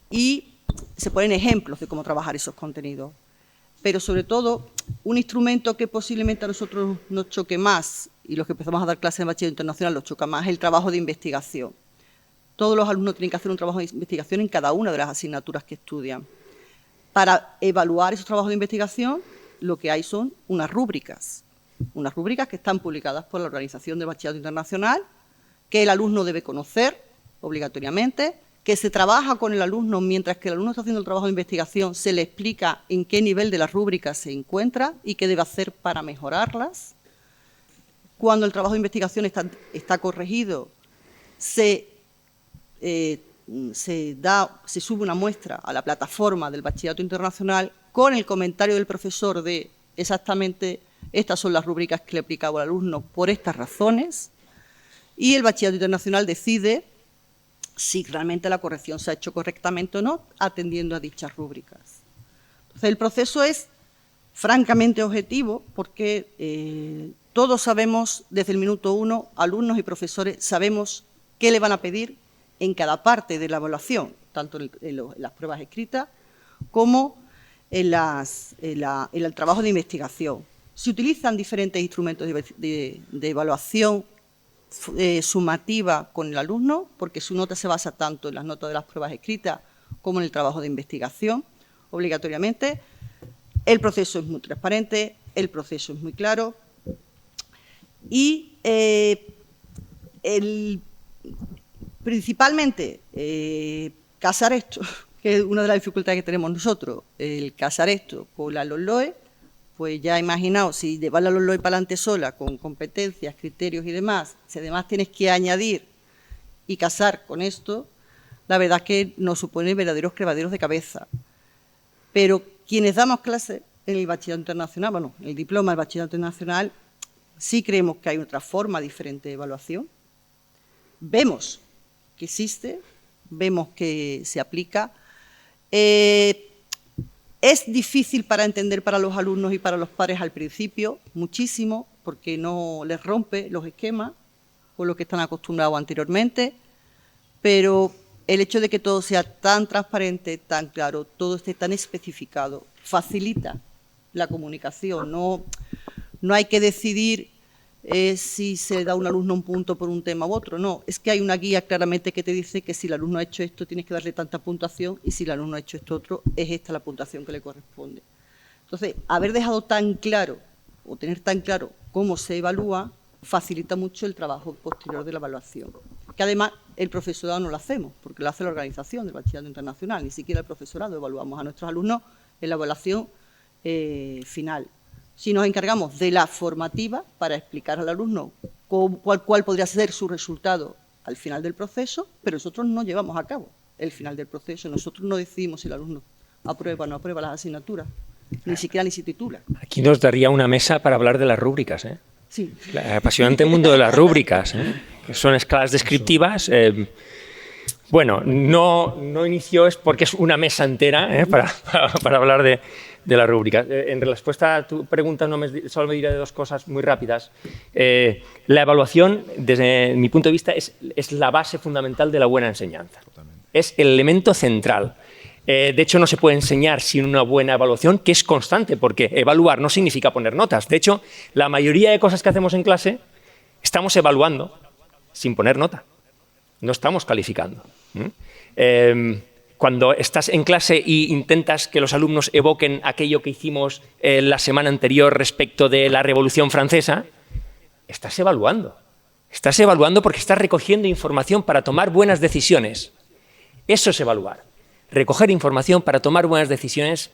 E: y se ponen ejemplos de cómo trabajar esos contenidos. Pero sobre todo, un instrumento que posiblemente a nosotros nos choque más, y los que empezamos a dar clases en bachillerato internacional nos choca más, es el trabajo de investigación. Todos los alumnos tienen que hacer un trabajo de investigación en cada una de las asignaturas que estudian. Para evaluar esos trabajos de investigación, lo que hay son unas rúbricas que están publicadas por la Organización del Bachillerato Internacional, que el alumno debe conocer obligatoriamente, que se trabaja con el alumno mientras que el alumno está haciendo el trabajo de investigación, se le explica en qué nivel de las rúbricas se encuentra y qué debe hacer para mejorarlas. Cuando el trabajo de investigación está corregido, se sube una muestra a la plataforma del Bachillerato Internacional con el comentario del profesor de exactamente estas son las rúbricas que le aplicaba al alumno por estas razones, y el Bachillerato Internacional decide si realmente la corrección se ha hecho correctamente o no, atendiendo a dichas rúbricas. Entonces, el proceso es francamente objetivo porque todos sabemos, desde el minuto 1, alumnos y profesores, sabemos qué le van a pedir en cada parte de la evaluación, tanto en las pruebas escritas como en el trabajo de investigación. Se utilizan diferentes instrumentos de evaluación sumativa con el alumno, porque su nota se basa tanto en las notas de las pruebas escritas como en el trabajo de investigación, obligatoriamente. El proceso es muy transparente, el proceso es muy claro y principalmente casar esto, que es una de las dificultades que tenemos nosotros, el casar esto con la LOE, pues ya imaginaos, si llevar la LOE para adelante sola, con competencias, criterios y demás, si además tienes que añadir y casar con esto, la verdad es que nos supone verdaderos quebraderos de cabeza. Pero quienes damos clases en el Bachillerato Internacional, bueno, el diploma del Bachillerato Internacional, sí creemos que hay otra forma diferente de evaluación. Vemos que existe, vemos que se aplica. Es difícil para entender para los alumnos y para los padres al principio, muchísimo, porque no les rompe los esquemas con los que están acostumbrados anteriormente, pero el hecho de que todo sea tan transparente, tan claro, todo esté tan especificado, facilita la comunicación. No hay que decidir si se da a un alumno un punto por un tema u otro, no. Es que hay una guía claramente que te dice que si el alumno ha hecho esto tienes que darle tanta puntuación y si el alumno ha hecho esto otro es esta la puntuación que le corresponde. Entonces, haber dejado tan claro o tener tan claro cómo se evalúa facilita mucho el trabajo posterior de la evaluación. Que además el profesorado no lo hacemos, porque lo hace la organización del Bachillerato Internacional, ni siquiera el profesorado evaluamos a nuestros alumnos en la evaluación final. Si nos encargamos de la formativa para explicar al alumno cuál podría ser su resultado al final del proceso, pero nosotros no llevamos a cabo el final del proceso, nosotros no decidimos si el alumno aprueba o no aprueba las asignaturas, ni siquiera ni se titula.
C: Aquí nos daría una mesa para hablar de las rúbricas, ¿eh?
E: Sí.
C: El apasionante mundo de las rúbricas, que son escalas descriptivas. Bueno, no inició es porque es una mesa entera para hablar de las rúbricas. En respuesta a tu pregunta solo me diré de dos cosas muy rápidas. La evaluación, desde mi punto de vista, es la base fundamental de la buena enseñanza. Totalmente. Es el elemento central. De hecho, no se puede enseñar sin una buena evaluación, que es constante, porque evaluar no significa poner notas. De hecho, la mayoría de cosas que hacemos en clase estamos evaluando sin poner nota. No estamos calificando. Cuando estás en clase e intentas que los alumnos evoquen aquello que hicimos la semana anterior respecto de la Revolución Francesa, estás evaluando. Estás evaluando porque estás recogiendo información para tomar buenas decisiones. Eso es evaluar. Recoger información para tomar buenas decisiones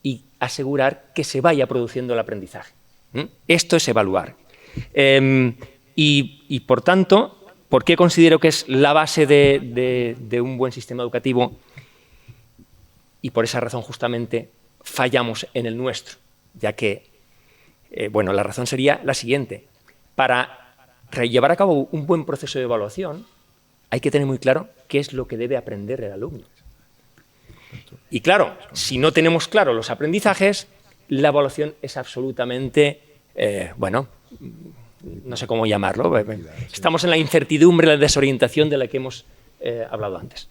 C: y asegurar que se vaya produciendo el aprendizaje. Esto es evaluar. Y por tanto, ¿por qué considero que es la base de un buen sistema educativo? Y por esa razón justamente fallamos en el nuestro, ya que, bueno, la razón sería la siguiente. Para llevar a cabo un buen proceso de evaluación hay que tener muy claro qué es lo que debe aprender el alumno. Y claro, si no tenemos claro los aprendizajes, la evaluación es absolutamente, bueno, no sé cómo llamarlo. Estamos en la incertidumbre, la desorientación de la que hemos hablado antes.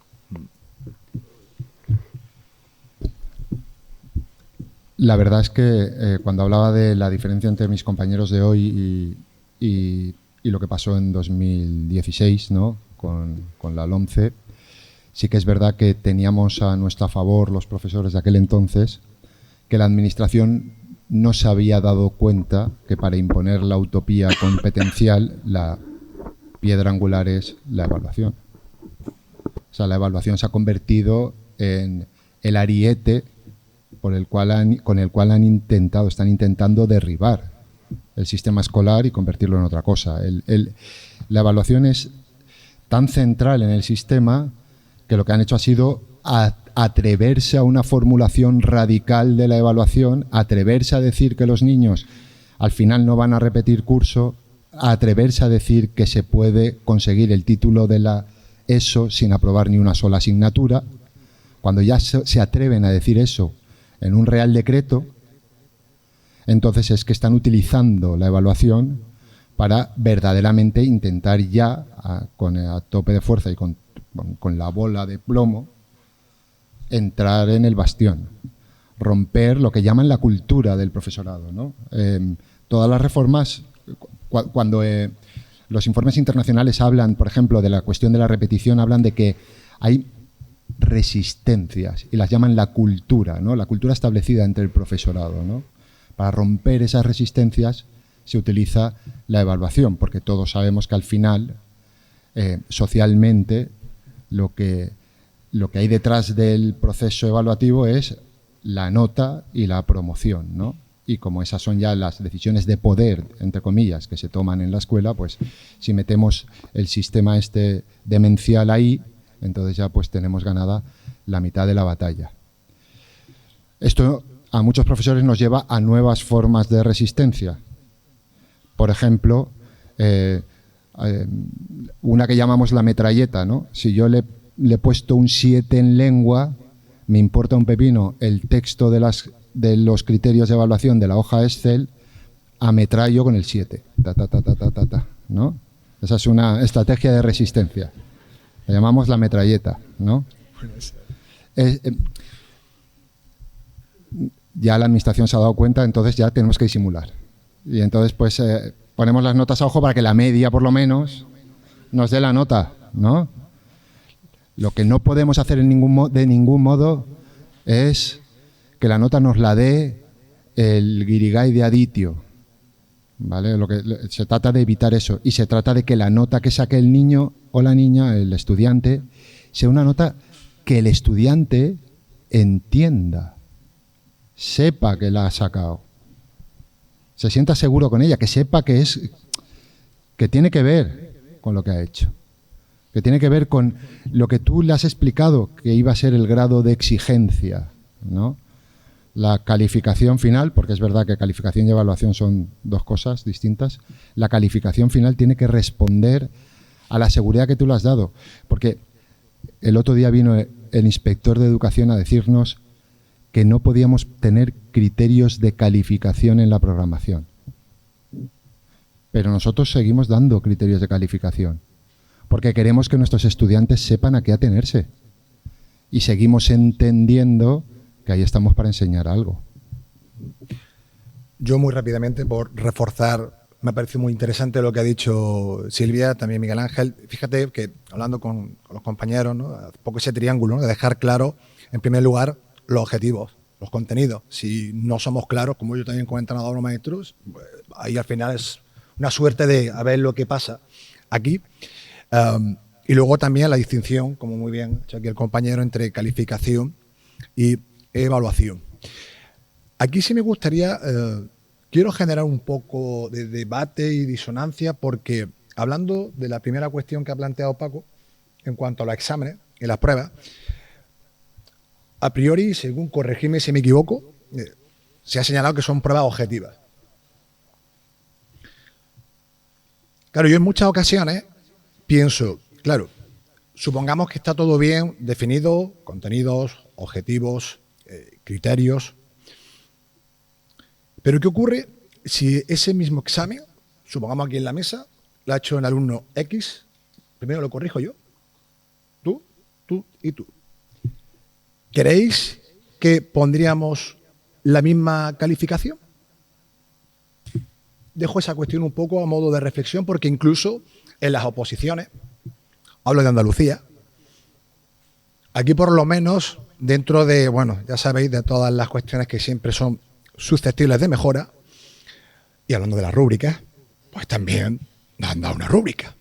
B: La verdad es que cuando hablaba de la diferencia entre mis compañeros de hoy y lo que pasó en 2016, ¿no? con la LOMCE, sí que es verdad que teníamos a nuestro favor los profesores de aquel entonces que la administración no se había dado cuenta que para imponer la utopía competencial la piedra angular es la evaluación. O sea, la evaluación se ha convertido en el ariete con el cual están intentando derribar el sistema escolar y convertirlo en otra cosa. La evaluación es tan central en el sistema que lo que han hecho ha sido atreverse a una formulación radical de la evaluación, atreverse a decir que los niños al final no van a repetir curso, atreverse a decir que se puede conseguir el título de la ESO sin aprobar ni una sola asignatura. Cuando ya se atreven a decir eso en un real decreto, entonces es que están utilizando la evaluación para verdaderamente intentar ya, a tope de fuerza y con la bola de plomo, entrar en el bastión, romper lo que llaman la cultura del profesorado, ¿no? Todas las reformas, cuando los informes internacionales hablan, por ejemplo, de la cuestión de la repetición, hablan de que hay resistencias y las llaman la cultura, ¿no? La cultura establecida entre el profesorado, ¿no? Para romper esas resistencias se utiliza la evaluación, porque todos sabemos que al final, socialmente, lo que hay detrás del proceso evaluativo es la nota y la promoción, ¿no? Y como esas son ya las decisiones de poder, entre comillas, que se toman en la escuela, pues si metemos el sistema este demencial ahí, entonces ya pues tenemos ganada la mitad de la batalla. Esto a muchos profesores nos lleva a nuevas formas de resistencia. Por ejemplo, una que llamamos la metralleta, ¿no? Si yo le he puesto un 7 en lengua, me importa un pepino el texto de los criterios de evaluación de la hoja Excel, ametrallo con el 7. ¿No? Esa es una estrategia de resistencia. La llamamos la metralleta, ¿no? Ya la administración se ha dado cuenta, entonces ya tenemos que disimular. Y entonces pues ponemos las notas a ojo para que la media por lo menos nos dé la nota, ¿no? Lo que no podemos hacer de ningún modo es que la nota nos la dé el guirigay de aditio, ¿vale? Se trata de evitar eso, y se trata de que la nota que saque el niño o la niña, el estudiante, sea una nota que el estudiante entienda, sepa que la ha sacado, se sienta seguro con ella, que sepa que tiene que ver con lo que ha hecho, que tiene que ver con lo que tú le has explicado que iba a ser el grado de exigencia, ¿no? La calificación final, porque es verdad que calificación y evaluación son dos cosas distintas, la calificación final tiene que responder a la seguridad que tú le has dado, porque el otro día vino el inspector de educación a decirnos que no podíamos tener criterios de calificación en la programación. Pero nosotros seguimos dando criterios de calificación, porque queremos que nuestros estudiantes sepan a qué atenerse. Y seguimos entendiendo que ahí estamos para enseñar algo.
D: Yo muy rápidamente, por reforzar, me ha parecido muy interesante lo que ha dicho Silvia, también Miguel Ángel. Fíjate que hablando con los compañeros, ¿no? Un poco ese triángulo, ¿no? De dejar claro, en primer lugar, los objetivos, los contenidos. Si no somos claros, como yo también como entrenador o maestros, pues, ahí al final es una suerte de a ver lo que pasa aquí. Y luego también la distinción, como muy bien ha hecho aquí el compañero, entre calificación y evaluación. Aquí sí me gustaría, quiero generar un poco de debate y disonancia, porque hablando de la primera cuestión que ha planteado Paco, en cuanto a los exámenes y las pruebas, a priori, según corregirme si me equivoco, se ha señalado que son pruebas objetivas. Claro, yo en muchas ocasiones pienso, claro, supongamos que está todo bien definido, contenidos, objetivos, criterios, pero ¿qué ocurre si ese mismo examen, supongamos aquí en la mesa, lo ha hecho el alumno X, primero lo corrijo yo, tú y tú? ¿Queréis que pondríamos la misma calificación? Dejo esa cuestión un poco a modo de reflexión, porque incluso en las oposiciones, hablo de Andalucía, aquí por lo menos dentro de, bueno, ya sabéis, de todas las cuestiones que siempre son susceptibles de mejora, y hablando de las rúbricas, pues también nos han dado una rúbrica.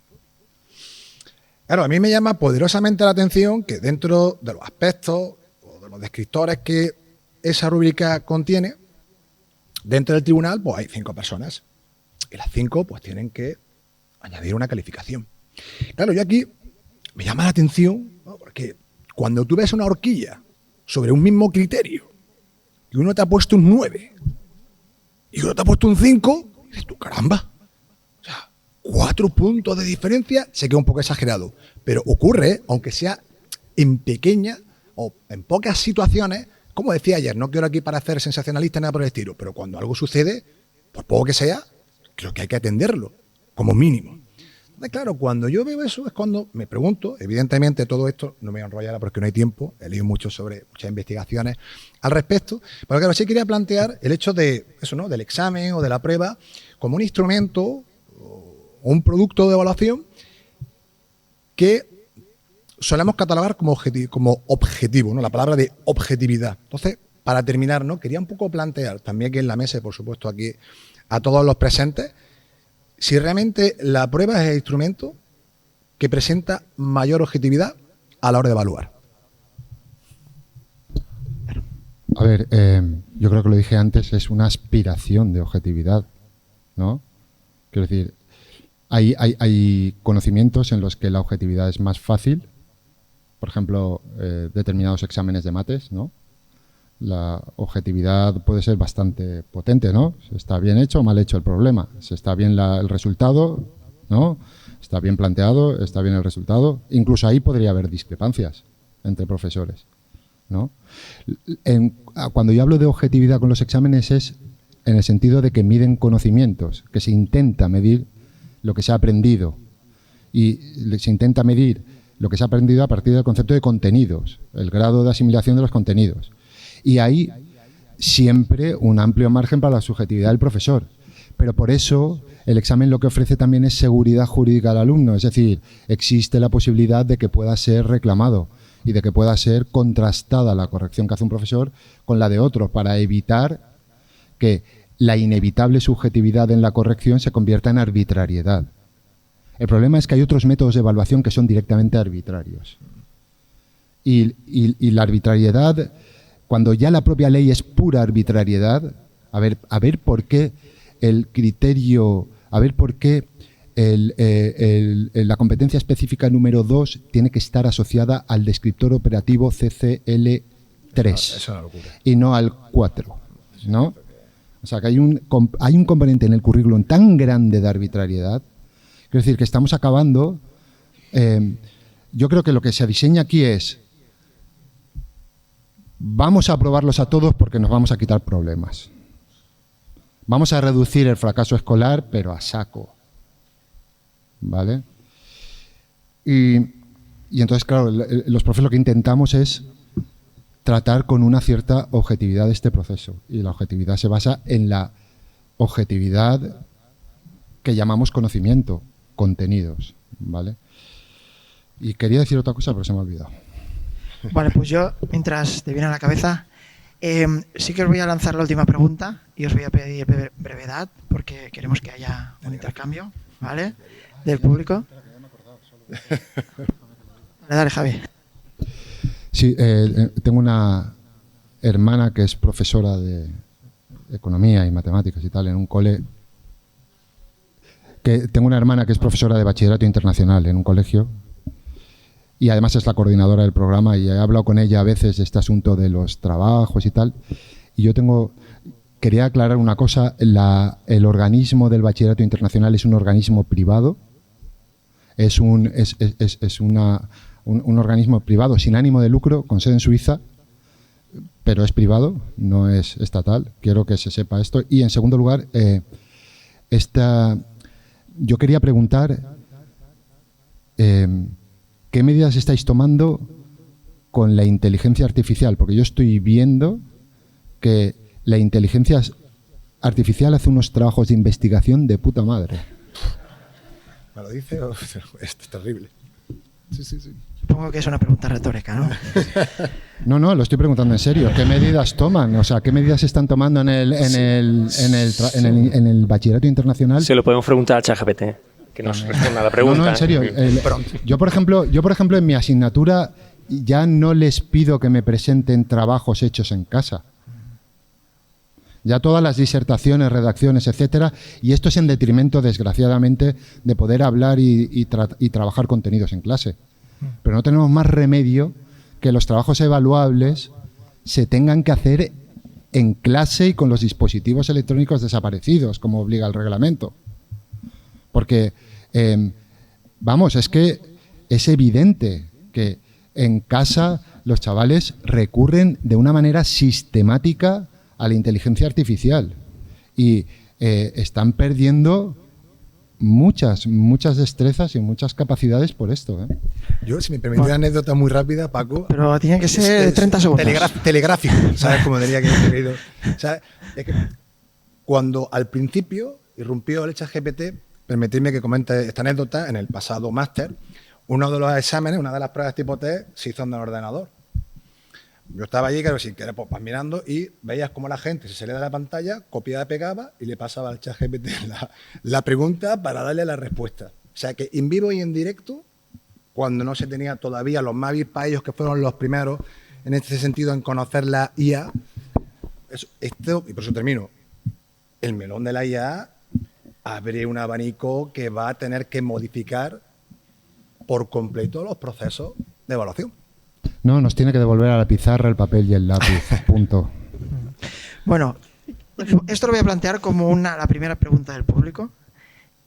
D: Claro, a mí me llama poderosamente la atención que dentro de los aspectos o de los descriptores que esa rúbrica contiene, dentro del tribunal, pues hay 5 personas. Y las 5 pues tienen que añadir una calificación. Claro, yo aquí me llama la atención, ¿no? Porque cuando tú ves una horquilla sobre un mismo criterio y uno te ha puesto un 9 y otro te ha puesto un 5, dices tú, caramba, o sea, 4 puntos de diferencia, se queda un poco exagerado, pero ocurre, aunque sea en pequeña o en pocas situaciones, como decía ayer, no quiero aquí parecer sensacionalista nada por el estilo, pero cuando algo sucede, por poco que sea, creo que hay que atenderlo, como mínimo. Entonces, claro, cuando yo veo eso es cuando me pregunto, evidentemente todo esto, no me voy a enrollar porque no hay tiempo, he leído mucho sobre muchas investigaciones al respecto, pero claro, sí quería plantear el hecho de eso, ¿no? Del examen o de la prueba como un instrumento o un producto de evaluación que solemos catalogar como objetivo, ¿no? La palabra de objetividad. Entonces, para terminar, ¿no? Quería un poco plantear, también aquí en la mesa y por supuesto aquí a todos los presentes, si realmente la prueba es el instrumento que presenta mayor objetividad a la hora de evaluar.
B: A ver, yo creo que lo dije antes, es una aspiración de objetividad, ¿no? Quiero decir, hay conocimientos en los que la objetividad es más fácil, por ejemplo, determinados exámenes de mates, ¿no? La objetividad puede ser bastante potente, ¿no? Si está bien hecho o mal hecho el problema. Si está bien el resultado, ¿no? Está bien planteado, está bien el resultado. Incluso ahí podría haber discrepancias entre profesores, ¿no? Cuando yo hablo de objetividad con los exámenes es en el sentido de que miden conocimientos, que se intenta medir lo que se ha aprendido y se intenta medir lo que se ha aprendido a partir del concepto de contenidos, el grado de asimilación de los contenidos. Y hay siempre un amplio margen para la subjetividad del profesor. Pero por eso el examen lo que ofrece también es seguridad jurídica al alumno, es decir, existe la posibilidad de que pueda ser reclamado y de que pueda ser contrastada la corrección que hace un profesor con la de otro, para evitar que la inevitable subjetividad en la corrección se convierta en arbitrariedad. El problema es que hay otros métodos de evaluación que son directamente arbitrarios. Y la arbitrariedad, cuando ya la propia ley es pura arbitrariedad, a ver por qué el criterio, a ver por qué la competencia específica número 2 tiene que estar asociada al descriptor operativo CCL3
D: Es una locura.
B: y no al 4, ¿no? O sea, que hay un componente en el currículum tan grande de arbitrariedad. Quiero decir que estamos acabando. Yo creo que lo que se diseña aquí es: vamos a aprobarlos a todos porque nos vamos a quitar problemas. Vamos a reducir el fracaso escolar, pero a saco. ¿Vale? Y entonces, claro, los profes lo que intentamos es tratar con una cierta objetividad este proceso. Y la objetividad se basa en la objetividad que llamamos conocimiento, contenidos, ¿vale? Y quería decir otra cosa, pero se me ha olvidado.
A: Vale, pues yo, mientras te viene a la cabeza, sí que os voy a lanzar la última pregunta y os voy a pedir brevedad porque queremos que haya un intercambio, ¿vale? Del público. Dale, Javi.
B: Sí, tengo una hermana que es profesora de economía y matemáticas y tal en un cole. Tengo una hermana que es profesora de bachillerato internacional en un colegio y además es la coordinadora del programa, y he hablado con ella a veces de este asunto de los trabajos y tal. Y quería aclarar una cosa: el organismo del bachillerato internacional es un organismo privado, es un organismo privado sin ánimo de lucro, con sede en Suiza, pero es privado, no es estatal. Quiero que se sepa esto. Y en segundo lugar, yo quería preguntar ¿qué medidas estáis tomando con la inteligencia artificial? Porque yo estoy viendo que la inteligencia artificial hace unos trabajos de investigación de puta madre.
D: ¿Me lo dice? Es terrible. Sí.
A: Supongo que es una pregunta retórica, ¿no?
B: No, lo estoy preguntando en serio. ¿Qué medidas toman? O sea, ¿qué medidas están tomando en el bachillerato internacional?
C: Se lo podemos preguntar a ChatGPT, que nos responda a la pregunta.
B: No, en serio. Yo, por ejemplo, en mi asignatura ya no les pido que me presenten trabajos hechos en casa. Ya todas las disertaciones, redacciones, etcétera, y esto es en detrimento, desgraciadamente, de poder hablar y trabajar contenidos en clase. Pero no tenemos más remedio que los trabajos evaluables se tengan que hacer en clase y con los dispositivos electrónicos desaparecidos, como obliga el reglamento. Porque, es que es evidente que en casa los chavales recurren de una manera sistemática a la inteligencia artificial y están perdiendo muchas destrezas y muchas capacidades por esto.
D: Yo, si me permitís una anécdota muy rápida, Paco.
A: Pero tiene que ser de 30 segundos.
D: Telegráfico, ¿sabes? Como diría que he querido. ¿Sabes? Es que cuando al principio irrumpió el ChatGPT, permitidme que comente esta anécdota, en el pasado máster, uno de los exámenes, una de las pruebas tipo test, se hizo en el ordenador. Yo estaba allí, claro, sin querer, pues vas mirando y veías cómo la gente se salía de la pantalla, copiaba, pegaba y le pasaba al ChatGPT la pregunta para darle la respuesta. O sea que en vivo y en directo, cuando no se tenía todavía los Mavis para ellos, que fueron los primeros en este sentido en conocer la IA, y por eso termino, el melón de la IA abre un abanico que va a tener que modificar por completo los procesos de evaluación.
B: No, nos tiene que devolver a la pizarra el papel y el lápiz, punto.
A: Bueno, esto lo voy a plantear como la primera pregunta del público.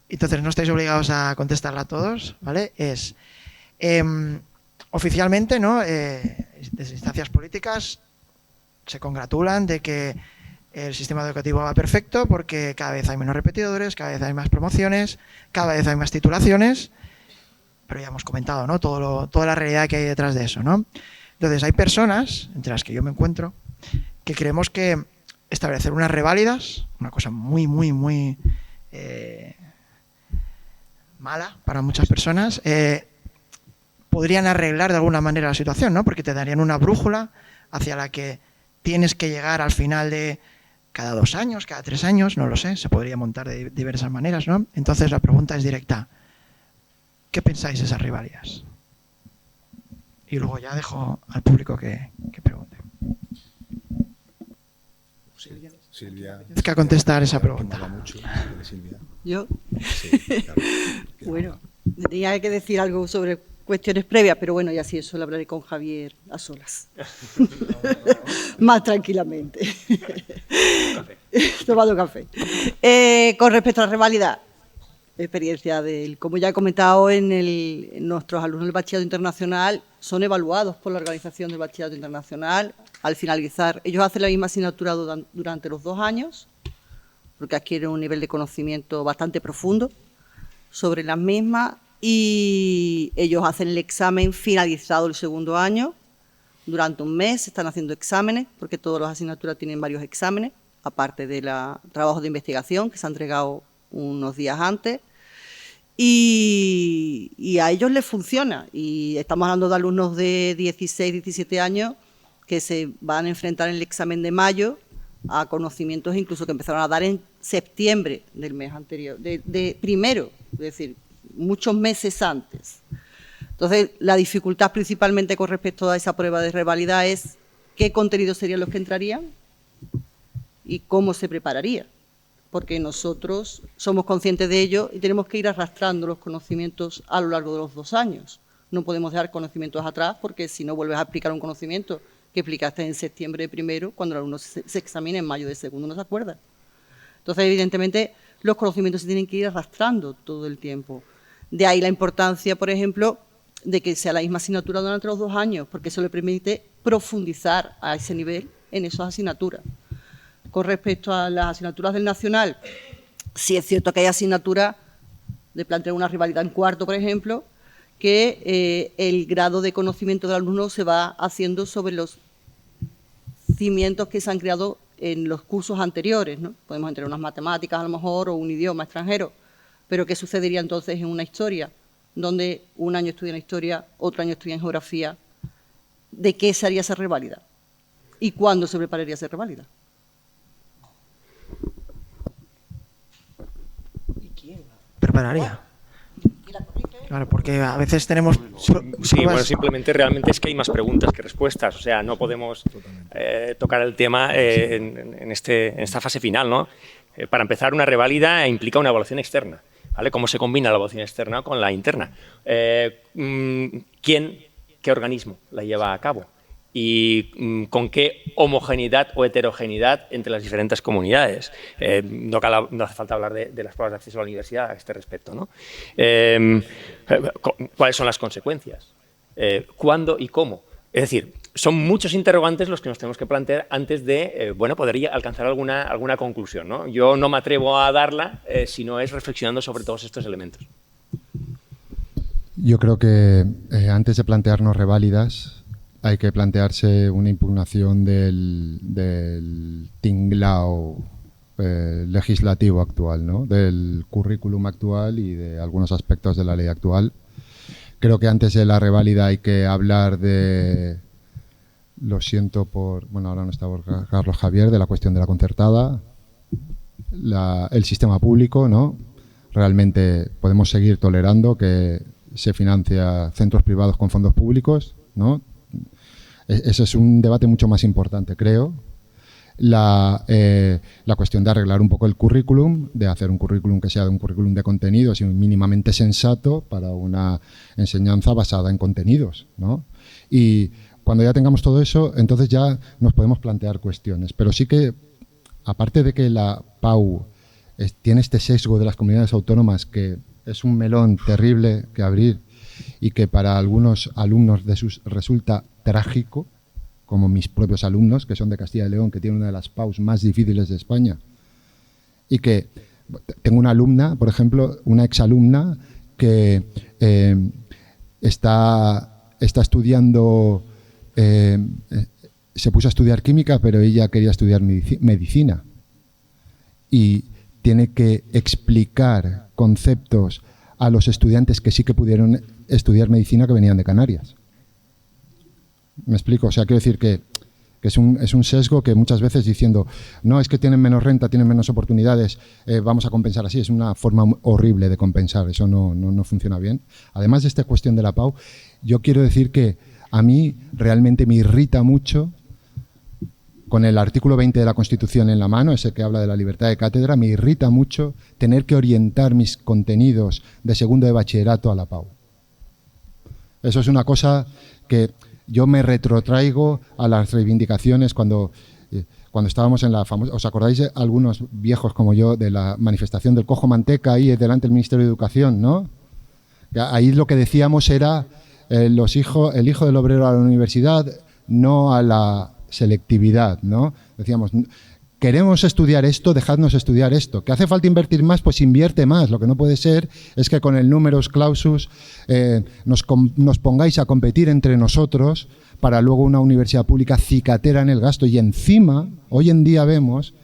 A: Entonces no estáis obligados a contestarla a todos, ¿vale? Oficialmente, ¿no? Desde instancias políticas se congratulan de que el sistema educativo va perfecto porque cada vez hay menos repetidores, cada vez hay más promociones, cada vez hay más titulaciones pero ya hemos comentado, ¿no? Toda la realidad que hay detrás de eso, ¿no? Entonces, hay personas, entre las que yo me encuentro, que creemos que establecer unas reválidas, una cosa muy, muy, muy mala para muchas personas, podrían arreglar de alguna manera la situación, ¿no? Porque te darían una brújula hacia la que tienes que llegar al final de cada 2 años, cada 3 años, no lo sé, se podría montar de diversas maneras, ¿no? Entonces la pregunta es directa. ¿Qué pensáis de esas reválidas? Y luego ya dejo al público que pregunte.
D: Silvia.
A: Es que contestar esa pregunta.
D: Mucho, Silvia.
E: ¿Yo?
D: Sí, claro.
E: Bueno, tenía que decir algo sobre cuestiones previas, pero bueno, ya sí, eso lo hablaré con Javier a solas. Más tranquilamente. Tomando café. Con respecto a la reválida, experiencia como ya he comentado, nuestros alumnos del bachillerato internacional son evaluados por la organización del bachillerato internacional. Al finalizar, ellos hacen la misma asignatura durante los 2 años, porque adquieren un nivel de conocimiento bastante profundo sobre las mismas, y ellos hacen el examen finalizado el 2.º año. Durante un mes están haciendo exámenes, porque todas las asignaturas tienen varios exámenes, aparte de trabajos de investigación que se han entregado unos días antes, y a ellos les funciona. Y estamos hablando de alumnos de 16, 17 años que se van a enfrentar en el examen de mayo a conocimientos incluso que empezaron a dar en septiembre del mes anterior, de primero, es decir, muchos meses antes. Entonces, la dificultad principalmente con respecto a esa prueba de reválida es qué contenidos serían los que entrarían y cómo se prepararía, porque nosotros somos conscientes de ello y tenemos que ir arrastrando los conocimientos a lo largo de los 2 años. No podemos dejar conocimientos atrás, porque si no vuelves a aplicar un conocimiento que aplicaste en septiembre de primero, cuando el alumno se examina en mayo de segundo no se acuerda. Entonces, evidentemente, los conocimientos se tienen que ir arrastrando todo el tiempo. De ahí la importancia, por ejemplo, de que sea la misma asignatura durante los 2 años, porque eso le permite profundizar a ese nivel en esas asignaturas. Con respecto a las asignaturas del nacional, sí es cierto que hay asignaturas de plantear una rivalidad en cuarto, por ejemplo, que el grado de conocimiento del alumno se va haciendo sobre los cimientos que se han creado en los cursos anteriores, ¿no? Podemos entrar unas matemáticas a lo mejor, o un idioma extranjero, pero ¿qué sucedería entonces en una historia? Donde un año estudian historia, otro año estudian geografía. ¿De qué se haría esa reválida? ¿Y cuándo se prepararía esa reválida? ¿Y quién?
A: Prepararía. Claro, porque a veces tenemos...
C: Sí, bueno, simplemente realmente es que hay más preguntas que respuestas. O sea, no podemos tocar el tema en esta fase final, ¿no? Para empezar, una reválida implica una evaluación externa, ¿vale? ¿Cómo se combina la evaluación externa con la interna? ¿Qué organismo la lleva a cabo? Y con qué homogeneidad o heterogeneidad entre las diferentes comunidades. No hace falta hablar de las pruebas de acceso a la universidad a este respecto, ¿no? ¿Cuáles son las consecuencias? ¿Cuándo y cómo? Es decir, son muchos interrogantes los que nos tenemos que plantear antes de poder alcanzar alguna conclusión, ¿no? Yo no me atrevo a darla si no es reflexionando sobre todos estos elementos.
B: Yo creo que antes de plantearnos reválidas, hay que plantearse una impugnación del tinglao legislativo actual, ¿no? Del currículum actual y de algunos aspectos de la ley actual. Creo que antes de la reválida hay que hablar de, lo siento por, bueno, ahora no está Carlos Javier, de la cuestión de la concertada, el sistema público, ¿no? Realmente podemos seguir tolerando que se financia centros privados con fondos públicos, ¿no? Ese es un debate mucho más importante, creo. La cuestión de arreglar un poco el currículum, de hacer un currículum que sea un currículum de contenidos y mínimamente sensato para una enseñanza basada en contenidos, ¿no? Y cuando ya tengamos todo eso, entonces ya nos podemos plantear cuestiones. Pero sí que, aparte de que la PAU tiene este sesgo de las comunidades autónomas, que es un melón terrible que abrir y que para algunos alumnos resulta trágico, como mis propios alumnos, que son de Castilla y León, que tienen una de las PAUs más difíciles de España. Y que tengo una alumna, por ejemplo, una exalumna, que está estudiando, se puso a estudiar química, pero ella quería estudiar medicina. Y tiene que explicar conceptos a los estudiantes que sí que pudieron estudiar medicina que venían de Canarias. ¿Me explico? O sea, quiero decir que es un sesgo que muchas veces diciendo, no, es que tienen menos renta, tienen menos oportunidades, vamos a compensar así. Es una forma horrible de compensar, eso no funciona bien. Además de esta cuestión de la PAU, yo quiero decir que a mí realmente me irrita mucho, con el artículo 20 de la Constitución en la mano, ese que habla de la libertad de cátedra, me irrita mucho tener que orientar mis contenidos de segundo de bachillerato a la PAU. Eso es una cosa que yo me retrotraigo a las reivindicaciones cuando estábamos en la famosa... ¿Os acordáis de algunos viejos como yo de la manifestación del cojo manteca ahí delante del Ministerio de Educación, ¿no? Ahí lo que decíamos era el hijo del obrero a la universidad, no a la selectividad, ¿no? Decíamos, queremos estudiar esto, dejadnos estudiar esto. ¿Que hace falta invertir más? Pues invierte más. Lo que no puede ser es que con el numerus clausus nos pongáis a competir entre nosotros para luego una universidad pública cicatera en el gasto. Y encima, hoy en día vemos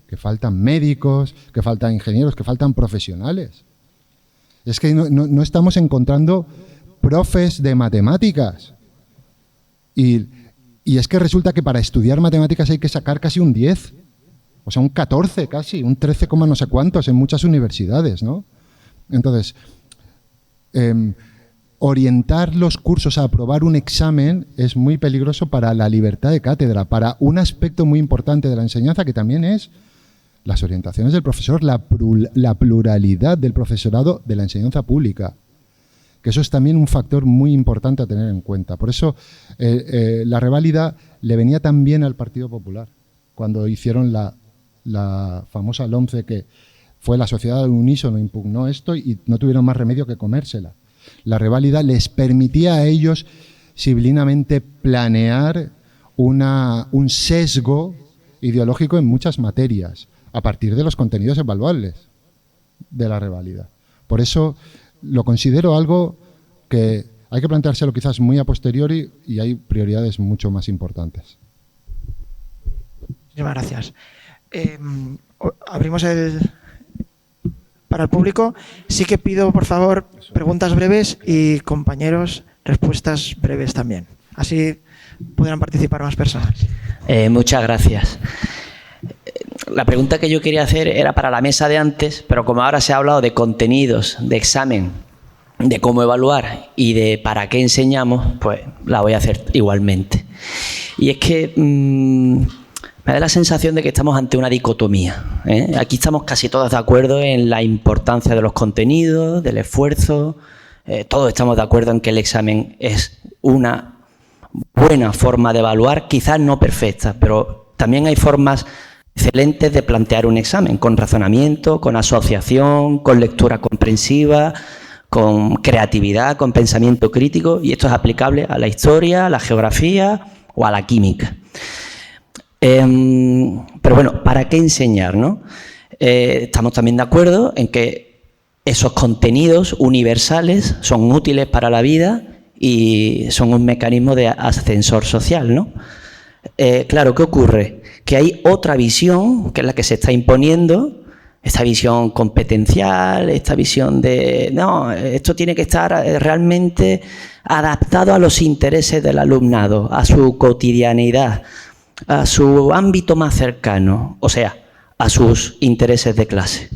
B: que faltan médicos, que faltan ingenieros, que faltan profesionales. Es que no estamos encontrando profes de matemáticas. Y es que resulta que para estudiar matemáticas hay que sacar casi un 10. O sea, un 14 casi, un 13, no sé cuántos en muchas universidades, ¿no? Entonces, orientar los cursos a aprobar un examen es muy peligroso para la libertad de cátedra, para un aspecto muy importante de la enseñanza que también es las orientaciones del profesor, la pluralidad del profesorado de la enseñanza pública. Que eso es también un factor muy importante a tener en cuenta. Por eso la reválida le venía tan bien al Partido Popular cuando hicieron la famosa LOMCE, que fue la sociedad al unísono, impugnó esto y no tuvieron más remedio que comérsela. La reválida les permitía a ellos siblinamente planear un sesgo ideológico en muchas materias a partir de los contenidos evaluables de la reválida. Por eso lo considero algo que hay que planteárselo quizás muy a posteriori y hay prioridades mucho más importantes.
A: Muchas gracias. Abrimos para el público. Sí que pido, por favor, preguntas breves y, compañeros, respuestas breves también. Así podrán participar más personas.
F: Muchas gracias. La pregunta que yo quería hacer era para la mesa de antes, pero como ahora se ha hablado de contenidos, de examen, de cómo evaluar y de para qué enseñamos, pues la voy a hacer igualmente. Y es que me da la sensación de que estamos ante una dicotomía, ¿eh? Aquí estamos casi todos de acuerdo en la importancia de los contenidos, del esfuerzo. Todos estamos de acuerdo en que el examen es una buena forma de evaluar, quizás no perfecta, pero también hay formas excelentes de plantear un examen, con razonamiento, con asociación, con lectura comprensiva, con creatividad, con pensamiento crítico, y esto es aplicable a la historia, a la geografía o a la química. Pero bueno, ¿para qué enseñar, no? Estamos también de acuerdo en que esos contenidos universales son útiles para la vida y son un mecanismo de ascensor social, ¿no? Claro, ¿qué ocurre? Que hay otra visión, que es la que se está imponiendo, esta visión competencial, esta visión de, no, esto tiene que estar realmente adaptado a los intereses del alumnado, a su cotidianidad, a su ámbito más cercano, o sea, a sus intereses de clase.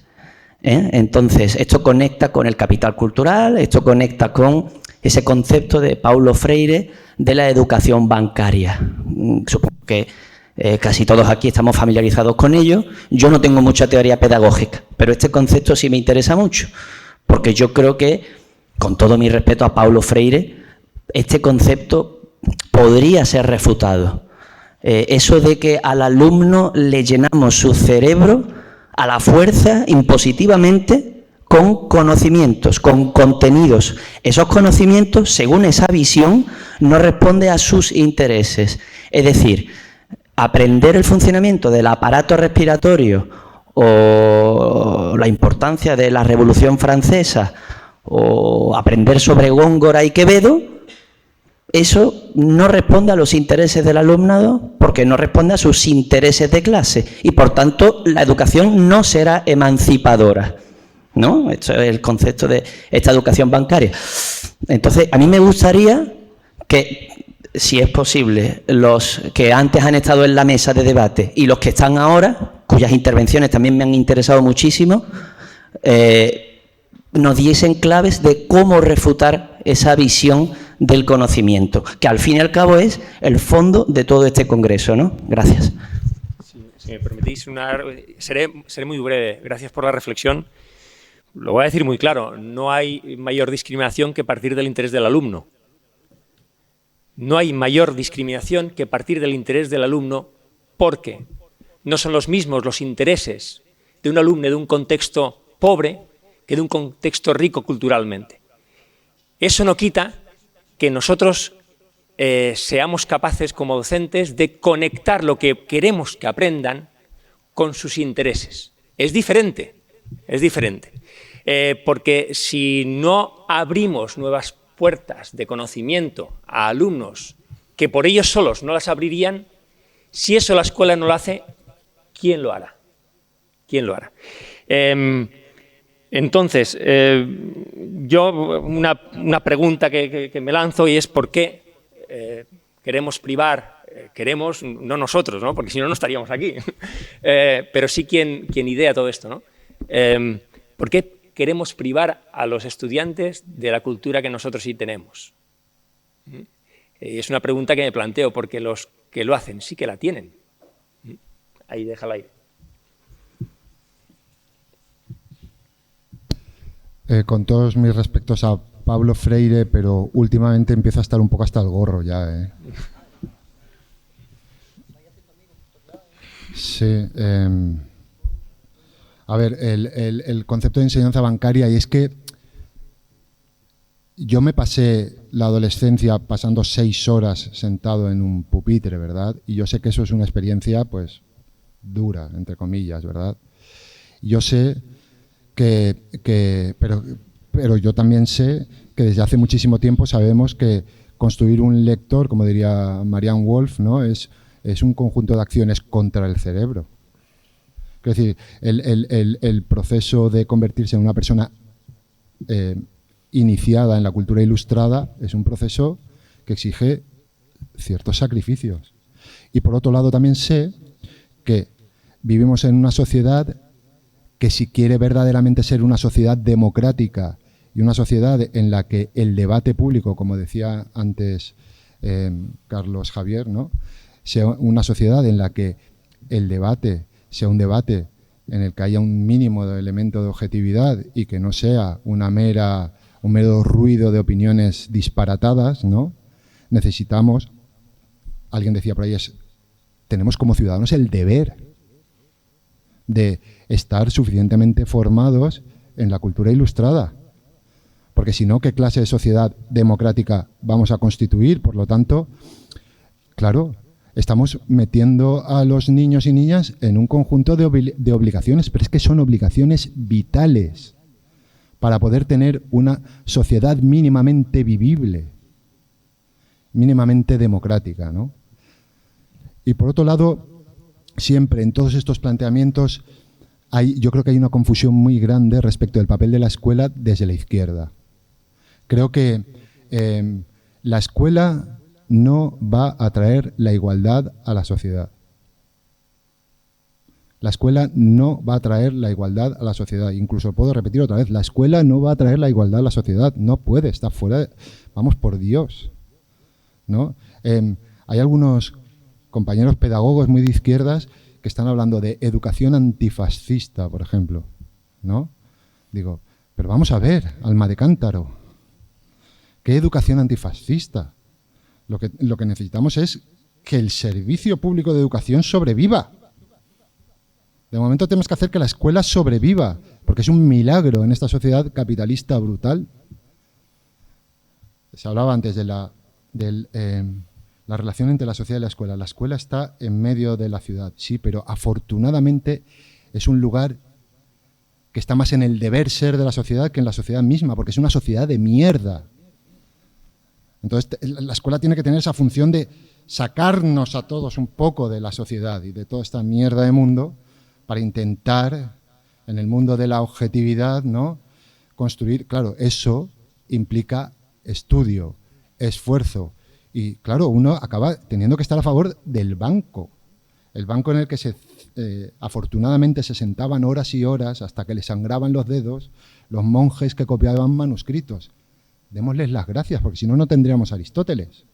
F: Entonces, esto conecta con el capital cultural, esto conecta con ese concepto de Paulo Freire de la educación bancaria. Supongo que casi todos aquí estamos familiarizados con ello. Yo no tengo mucha teoría pedagógica, pero este concepto sí me interesa mucho, porque yo creo que, con todo mi respeto a Paulo Freire, este concepto podría ser refutado. Eso de que al alumno le llenamos su cerebro a la fuerza, impositivamente, con conocimientos, con contenidos. Esos conocimientos, según esa visión, no responden a sus intereses. Es decir, aprender el funcionamiento del aparato respiratorio o la importancia de la Revolución Francesa o aprender sobre Góngora y Quevedo, eso no responde a los intereses del alumnado porque no responde a sus intereses de clase y, por tanto, la educación no será emancipadora, ¿no? Esto es el concepto de esta educación bancaria. Entonces, a mí me gustaría que, si es posible, los que antes han estado en la mesa de debate y los que están ahora, cuyas intervenciones también me han interesado muchísimo, nos diesen claves de cómo refutar esa visión del conocimiento, que al fin y al cabo es el fondo de todo este congreso, ¿no? Gracias.
C: Si me permitís, seré muy breve. Gracias por la reflexión. Lo voy a decir muy claro. No hay mayor discriminación que partir del interés del alumno. No hay mayor discriminación que partir del interés del alumno porque no son los mismos los intereses de un alumno de un contexto pobre que de un contexto rico culturalmente. Eso no quita que nosotros seamos capaces como docentes de conectar lo que queremos que aprendan con sus intereses. Es diferente, porque si no abrimos nuevas puertas de conocimiento a alumnos que por ellos solos no las abrirían, si eso la escuela no lo hace, ¿quién lo hará? ¿Quién lo hará? Entonces, yo una pregunta que me lanzo y es ¿por qué queremos privar? Queremos, no nosotros, ¿no? Porque si no, no estaríamos aquí, pero sí quien idea todo esto, ¿no? ¿Por qué queremos privar a los estudiantes de la cultura que nosotros sí tenemos? Es una pregunta que me planteo, porque los que lo hacen sí que la tienen. Ahí, déjala ahí.
B: Con todos mis respetos a Pablo Freire, pero últimamente empieza a estar un poco hasta el gorro ya. Sí. A ver, el concepto de enseñanza bancaria, y es que yo me pasé la adolescencia pasando 6 horas sentado en un pupitre, ¿verdad? Y yo sé que eso es una experiencia, pues, dura, entre comillas, ¿verdad? Yo sé pero yo también sé que desde hace muchísimo tiempo sabemos que construir un lector, como diría Marianne Wolf, ¿no? es un conjunto de acciones contra el cerebro. Es decir, el proceso de convertirse en una persona iniciada en la cultura ilustrada es un proceso que exige ciertos sacrificios. Y por otro lado también sé que vivimos en una sociedad que, si quiere verdaderamente ser una sociedad democrática y una sociedad en la que el debate público, como decía antes Carlos Javier, ¿no?, sea una sociedad en la que el debate sea un debate en el que haya un mínimo de elemento de objetividad y que no sea un mero ruido de opiniones disparatadas, ¿no? Necesitamos, alguien decía por ahí, tenemos como ciudadanos el deber de estar suficientemente formados en la cultura ilustrada. Porque si no, ¿qué clase de sociedad democrática vamos a constituir? Por lo tanto, claro, estamos metiendo a los niños y niñas en un conjunto de obligaciones, pero es que son obligaciones vitales para poder tener una sociedad mínimamente vivible, mínimamente democrática, ¿no? Y por otro lado, siempre en todos estos planteamientos yo creo que hay una confusión muy grande respecto del papel de la escuela desde la izquierda. Creo que la escuela no va a traer la igualdad a la sociedad. La escuela no va a traer la igualdad a la sociedad. Incluso puedo repetir otra vez, la escuela no va a traer la igualdad a la sociedad. No puede, está fuera. Vamos, por Dios, ¿no? Hay algunos compañeros pedagogos muy de izquierdas que están hablando de educación antifascista, por ejemplo, ¿no? Digo, pero vamos a ver, alma de cántaro, ¿qué educación antifascista? Lo que necesitamos es que el servicio público de educación sobreviva. De momento tenemos que hacer que la escuela sobreviva, porque es un milagro en esta sociedad capitalista brutal. Se hablaba antes de la relación entre la sociedad y la escuela. La escuela está en medio de la ciudad, sí, pero afortunadamente es un lugar que está más en el deber ser de la sociedad que en la sociedad misma, porque es una sociedad de mierda. Entonces, la escuela tiene que tener esa función de sacarnos a todos un poco de la sociedad y de toda esta mierda de mundo para intentar, en el mundo de la objetividad, ¿no?, construir. Claro, eso implica estudio, esfuerzo. Y, claro, uno acaba teniendo que estar a favor del banco. El banco en el que afortunadamente se sentaban horas y horas hasta que les sangraban los dedos los monjes que copiaban manuscritos. Démosles las gracias, porque si no, no tendríamos a Aristóteles.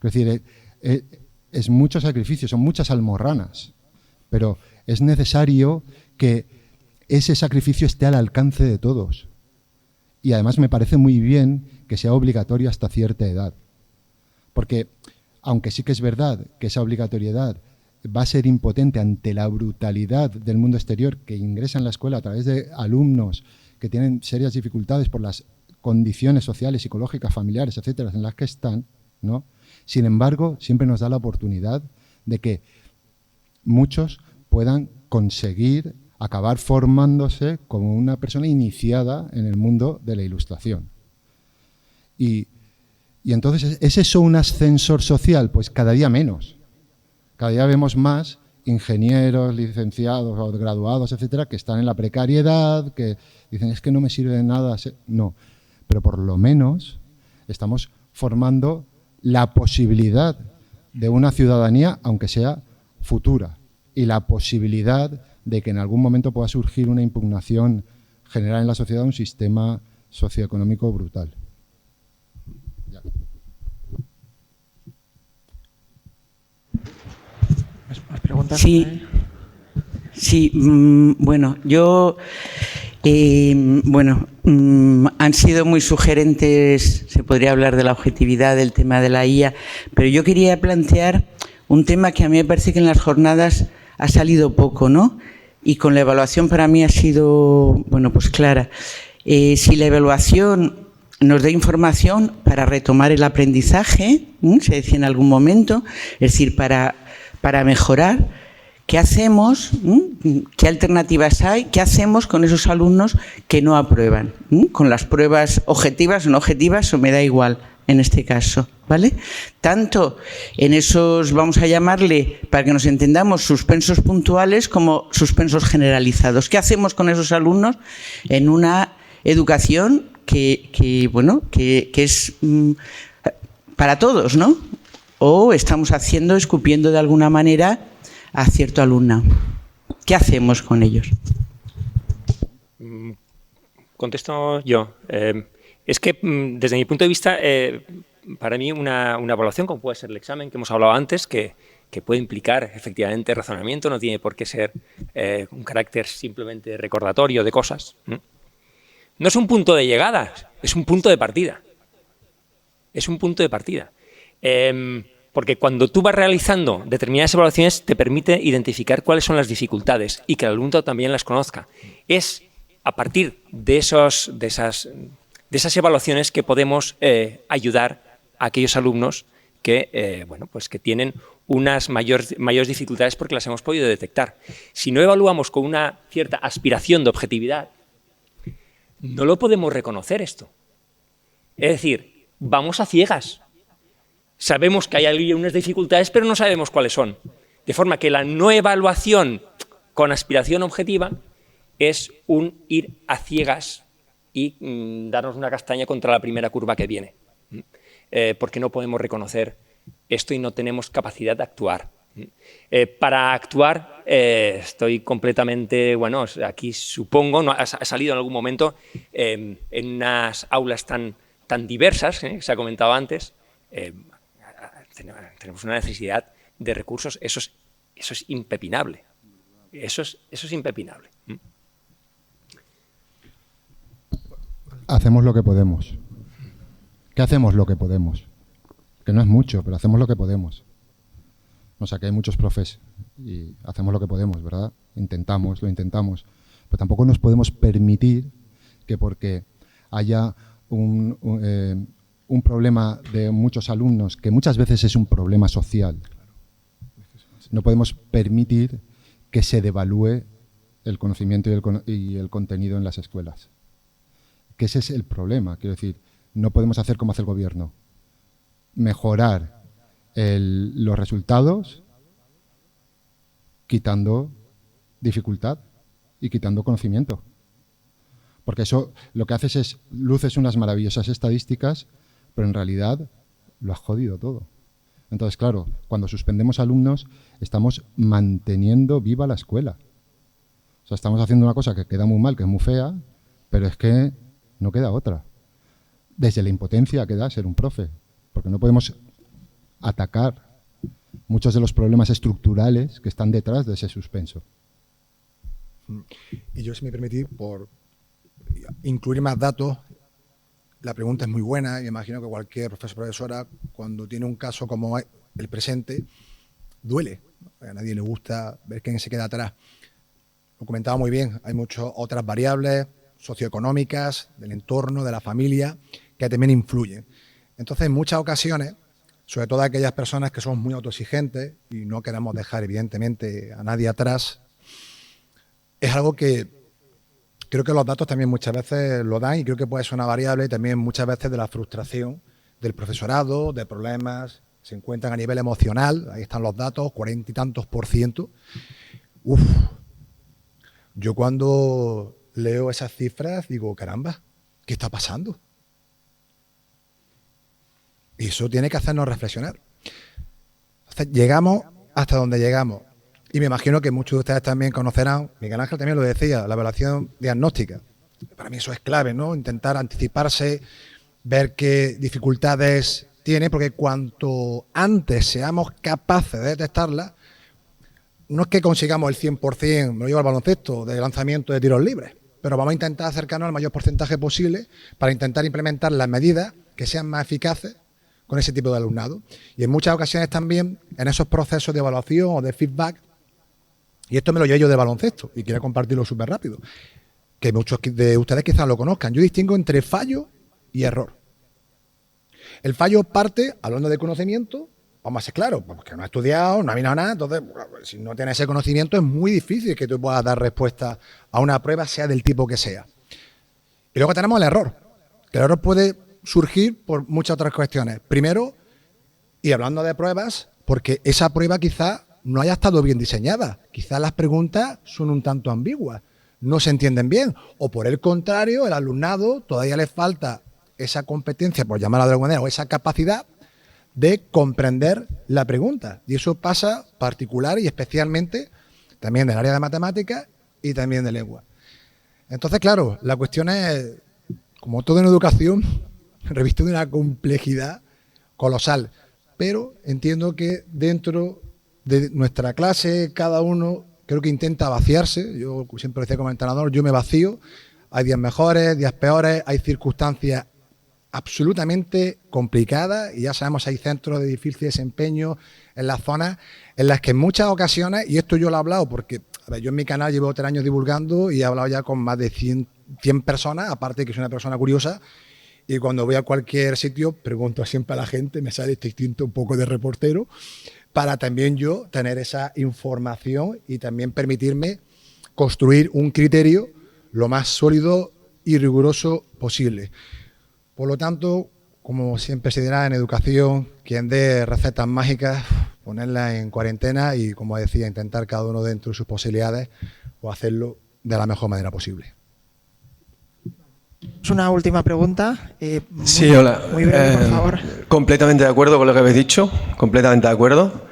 B: Es decir, es mucho sacrificio, son muchas almorranas, pero es necesario que ese sacrificio esté al alcance de todos. Y además me parece muy bien que sea obligatorio hasta cierta edad. Porque, aunque sí que es verdad que esa obligatoriedad va a ser impotente ante la brutalidad del mundo exterior que ingresa en la escuela a través de alumnos que tienen serias dificultades por las condiciones sociales, psicológicas, familiares, etcétera, en las que están, ¿no? Sin embargo, siempre nos da la oportunidad de que muchos puedan conseguir acabar formándose como una persona iniciada en el mundo de la ilustración. Y entonces, ¿es eso un ascensor social? Pues cada día menos. Cada día vemos más ingenieros, licenciados o graduados, etcétera, que están en la precariedad, que dicen, es que no me sirve de nada. No, pero por lo menos estamos formando la posibilidad de una ciudadanía, aunque sea futura, y la posibilidad de que en algún momento pueda surgir una impugnación general en la sociedad, un sistema socioeconómico brutal. Ya.
A: ¿Más preguntas?
G: Sí, bueno, yo... han sido muy sugerentes, se podría hablar de la objetividad, del tema de la IA, pero yo quería plantear un tema que a mí me parece que en las jornadas ha salido poco, ¿no? Y con la evaluación para mí ha sido, bueno, pues clara. Si la evaluación nos da información para retomar el aprendizaje, se decía en algún momento, es decir, para mejorar, ¿qué hacemos? ¿Qué alternativas hay? ¿Qué hacemos con esos alumnos que no aprueban? Con las pruebas objetivas o no objetivas, o me da igual en este caso, ¿vale? Tanto en esos, vamos a llamarle, para que nos entendamos, suspensos puntuales como suspensos generalizados. ¿Qué hacemos con esos alumnos en una educación que es para todos, ¿no? O estamos escupiendo de alguna manera a cierto alumno. ¿Qué hacemos con ellos?
C: Contesto yo. Es que desde mi punto de vista, para mí una evaluación, como puede ser el examen que hemos hablado antes, que puede implicar efectivamente razonamiento, no tiene por qué ser un carácter simplemente recordatorio de cosas. No es un punto de llegada, es un punto de partida. Es un punto de partida. Porque cuando tú vas realizando determinadas evaluaciones te permite identificar cuáles son las dificultades y que el alumno también las conozca. Es a partir de esas evaluaciones que podemos ayudar a aquellos alumnos que, que tienen unas mayores dificultades porque las hemos podido detectar. Si no evaluamos con una cierta aspiración de objetividad, no lo podemos reconocer esto. Es decir, vamos a ciegas. Sabemos que hay unas dificultades, pero no sabemos cuáles son. De forma que la no evaluación con aspiración objetiva es un ir a ciegas y darnos una castaña contra la primera curva que viene. Porque no podemos reconocer esto y no tenemos capacidad de actuar. Para actuar estoy completamente, aquí supongo, no, ha salido en algún momento en unas aulas tan diversas, que se ha comentado antes, tenemos una necesidad de recursos, eso es impepinable. Eso es impepinable.
B: Hacemos lo que podemos. ¿Qué hacemos lo que podemos? Que no es mucho, pero hacemos lo que podemos. O sea, que hay muchos profes y hacemos lo que podemos, ¿verdad? Lo intentamos. Pero tampoco nos podemos permitir que porque haya un problema de muchos alumnos, que muchas veces es un problema social, no podemos permitir que se devalúe el conocimiento y el contenido en las escuelas. Que ese es el problema. Quiero decir, no podemos hacer como hace el gobierno. Mejorar los resultados quitando dificultad y quitando conocimiento. Porque eso lo que haces es, luces unas maravillosas estadísticas, pero en realidad lo has jodido todo. Entonces, claro, cuando suspendemos alumnos, estamos manteniendo viva la escuela. O sea, estamos haciendo una cosa que queda muy mal, que es muy fea, pero es que no queda otra. Desde la impotencia que da ser un profe, porque no podemos atacar muchos de los problemas estructurales que están detrás de ese suspenso.
D: Y yo, si me permitís, por incluir más datos, la pregunta es muy buena y imagino que cualquier profesor o profesora, cuando tiene un caso como el presente, duele. A nadie le gusta ver quién se queda atrás. Lo comentaba muy bien, hay muchas otras variables socioeconómicas, del entorno, de la familia, que también influyen. Entonces, en muchas ocasiones, sobre todo aquellas personas que somos muy autoexigentes y no queremos dejar, evidentemente, a nadie atrás, es algo que creo que los datos también muchas veces lo dan y creo que puede ser una variable también muchas veces de la frustración del profesorado, de problemas, se encuentran a nivel emocional, ahí están los datos, 40 y tantos %. Uf, yo cuando leo esas cifras digo, caramba, ¿qué está pasando? Y eso tiene que hacernos reflexionar. Entonces, llegamos hasta donde llegamos. Y me imagino que muchos de ustedes también conocerán, Miguel Ángel también lo decía, la evaluación diagnóstica. Para mí eso es clave, ¿no? Intentar anticiparse, ver qué dificultades tiene, porque cuanto antes seamos capaces de detectarlas, no es que consigamos el 100%, me lo llevo al baloncesto, de lanzamiento de tiros libres, pero vamos a intentar acercarnos al mayor porcentaje posible para intentar implementar las medidas que sean más eficaces con ese tipo de alumnado. Y en muchas ocasiones también, en esos procesos de evaluación o de feedback, y esto me lo llevo yo de baloncesto y quiero compartirlo súper rápido, que muchos de ustedes quizás lo conozcan. Yo distingo entre fallo y error. El fallo parte, hablando de conocimiento, vamos a ser claros, porque no ha estudiado, no ha mirado nada, entonces si no tienes ese conocimiento es muy difícil que tú puedas dar respuesta a una prueba, sea del tipo que sea. Y luego tenemos el error, que el error puede surgir por muchas otras cuestiones. Primero, y hablando de pruebas, porque esa prueba quizá no haya estado bien diseñada, quizás las preguntas son un tanto ambiguas, no se entienden bien, o por el contrario, el alumnado todavía le falta esa competencia, por llamarla de alguna manera, o esa capacidad de comprender la pregunta. Y eso pasa particular y especialmente también del área de matemáticas y también de lengua. Entonces, claro, la cuestión es, como todo en educación, reviste de una complejidad colosal. Pero entiendo que dentro de nuestra clase, cada uno creo que intenta vaciarse. Yo siempre decía como entrenador, yo me vacío. Hay días mejores, días peores, hay circunstancias absolutamente complicadas y ya sabemos, hay centros de difícil desempeño en las zonas en las que en muchas ocasiones, y esto yo lo he hablado porque a ver, yo en mi canal llevo 3 años divulgando y he hablado ya con más de 100 personas, aparte que soy una persona curiosa, y cuando voy a cualquier sitio pregunto siempre a la gente, me sale este instinto un poco de reportero, para también yo tener esa información y también permitirme construir un criterio lo más sólido y riguroso posible. Por lo tanto, como siempre se dirá en educación, quien dé recetas mágicas, ponerlas en cuarentena y, como decía, intentar cada uno dentro de sus posibilidades o hacerlo de la mejor manera posible.
A: Es una última pregunta.
H: Sí, hola.
A: Muy breve, por favor.
H: Completamente de acuerdo con lo que habéis dicho, completamente de acuerdo.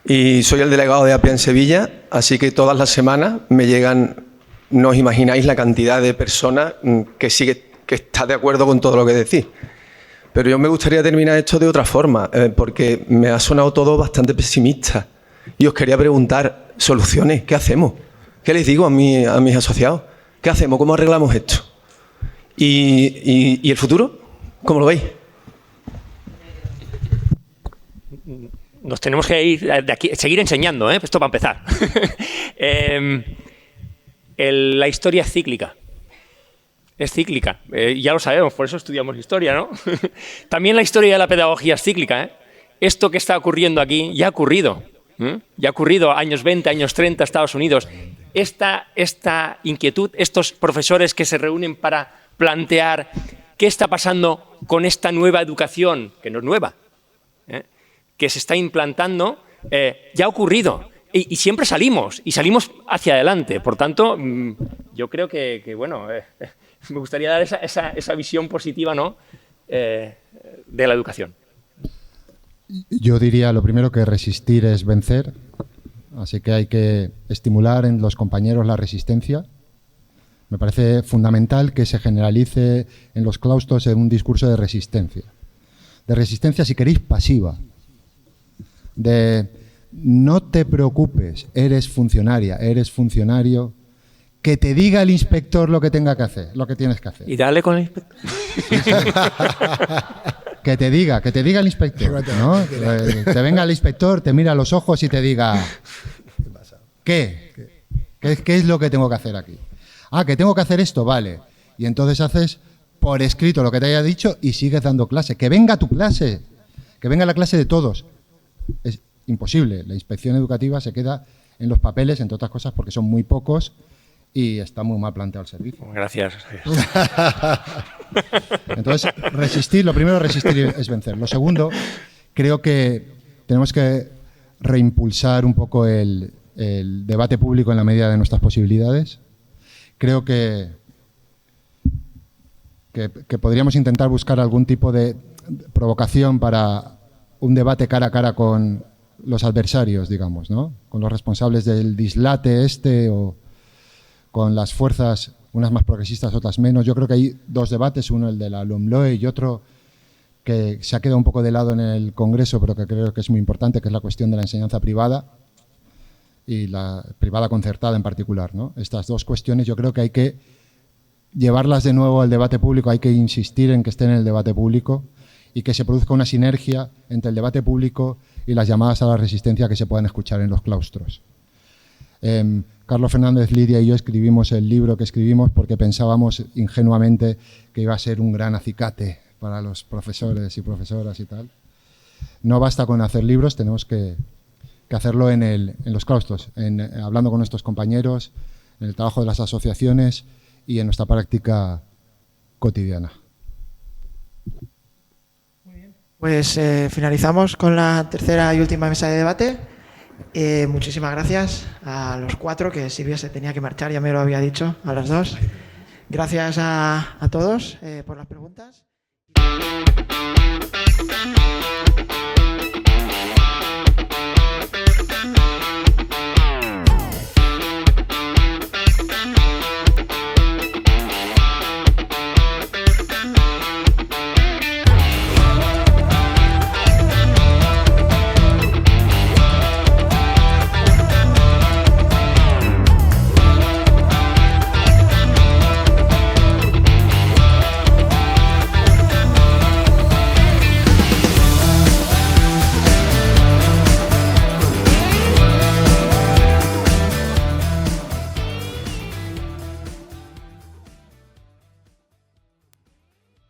H: Y soy el delegado de APIA en Sevilla, así que todas las semanas me llegan, no os imagináis la cantidad de personas que está de acuerdo con todo lo que decís. Pero yo me gustaría terminar esto de otra forma, porque me ha sonado todo bastante pesimista. Y os quería preguntar, soluciones, ¿qué hacemos? ¿Qué les digo a mis asociados? ¿Qué hacemos? ¿Cómo arreglamos esto? ¿Y el futuro? ¿Cómo lo veis?
C: Nos tenemos que ir de aquí, seguir enseñando, esto para empezar. La historia es cíclica. Es cíclica, ya lo sabemos, por eso estudiamos historia, ¿no? También la historia de la pedagogía es cíclica, Esto que está ocurriendo aquí ya ha ocurrido. Ya ha ocurrido años 20, años 30, Estados Unidos. esta inquietud, estos profesores que se reúnen para plantear qué está pasando con esta nueva educación, que no es nueva, que se está implantando, ya ha ocurrido. Y siempre salimos, y salimos hacia adelante. Por tanto, yo creo que bueno, me gustaría dar esa visión positiva, ¿no?, de la educación.
B: Yo diría lo primero que resistir es vencer, así que hay que estimular en los compañeros la resistencia. Me parece fundamental que se generalice en los claustros un discurso de resistencia. De resistencia, si queréis, pasiva. De no te preocupes, eres funcionaria, eres funcionario, que te diga el inspector lo que tenga que hacer, lo que tienes que hacer.
C: Y dale con el inspector.
B: Que te diga el inspector, ¿no? Te venga el inspector, te mira a los ojos y te diga, ¿qué es lo que tengo que hacer aquí? Ah, que tengo que hacer esto, vale. Y entonces haces por escrito lo que te haya dicho y sigues dando clase. Que venga tu clase, que venga la clase de todos. Es imposible. La inspección educativa se queda en los papeles, entre otras cosas, porque son muy pocos y está muy mal planteado el servicio.
C: Gracias.
B: Entonces, lo primero resistir es vencer. Lo segundo, creo que tenemos que reimpulsar un poco el debate público en la medida de nuestras posibilidades. Creo que podríamos intentar buscar algún tipo de provocación para un debate cara a cara con los adversarios, digamos, ¿no? Con los responsables del dislate o con las fuerzas, unas más progresistas, otras menos. Yo creo que hay dos debates, uno el de la LOMLOE y otro que se ha quedado un poco de lado en el Congreso, pero que creo que es muy importante, que es la cuestión de la enseñanza privada y la privada concertada en particular, ¿no? Estas dos cuestiones yo creo que hay que llevarlas de nuevo al debate público, hay que insistir en que estén en el debate público y que se produzca una sinergia entre el debate público y las llamadas a la resistencia que se puedan escuchar en los claustros. Carlos Fernández Lidia y yo escribimos el libro que escribimos porque pensábamos ingenuamente que iba a ser un gran acicate para los profesores y profesoras y tal. No basta con hacer libros, tenemos que hacerlo en los claustros, hablando con nuestros compañeros, en el trabajo de las asociaciones y en nuestra práctica cotidiana.
A: Pues finalizamos con la tercera y última mesa de debate. Muchísimas gracias a los cuatro, que Silvia se tenía que marchar, ya me lo había dicho, a las dos. Gracias a todos por las preguntas.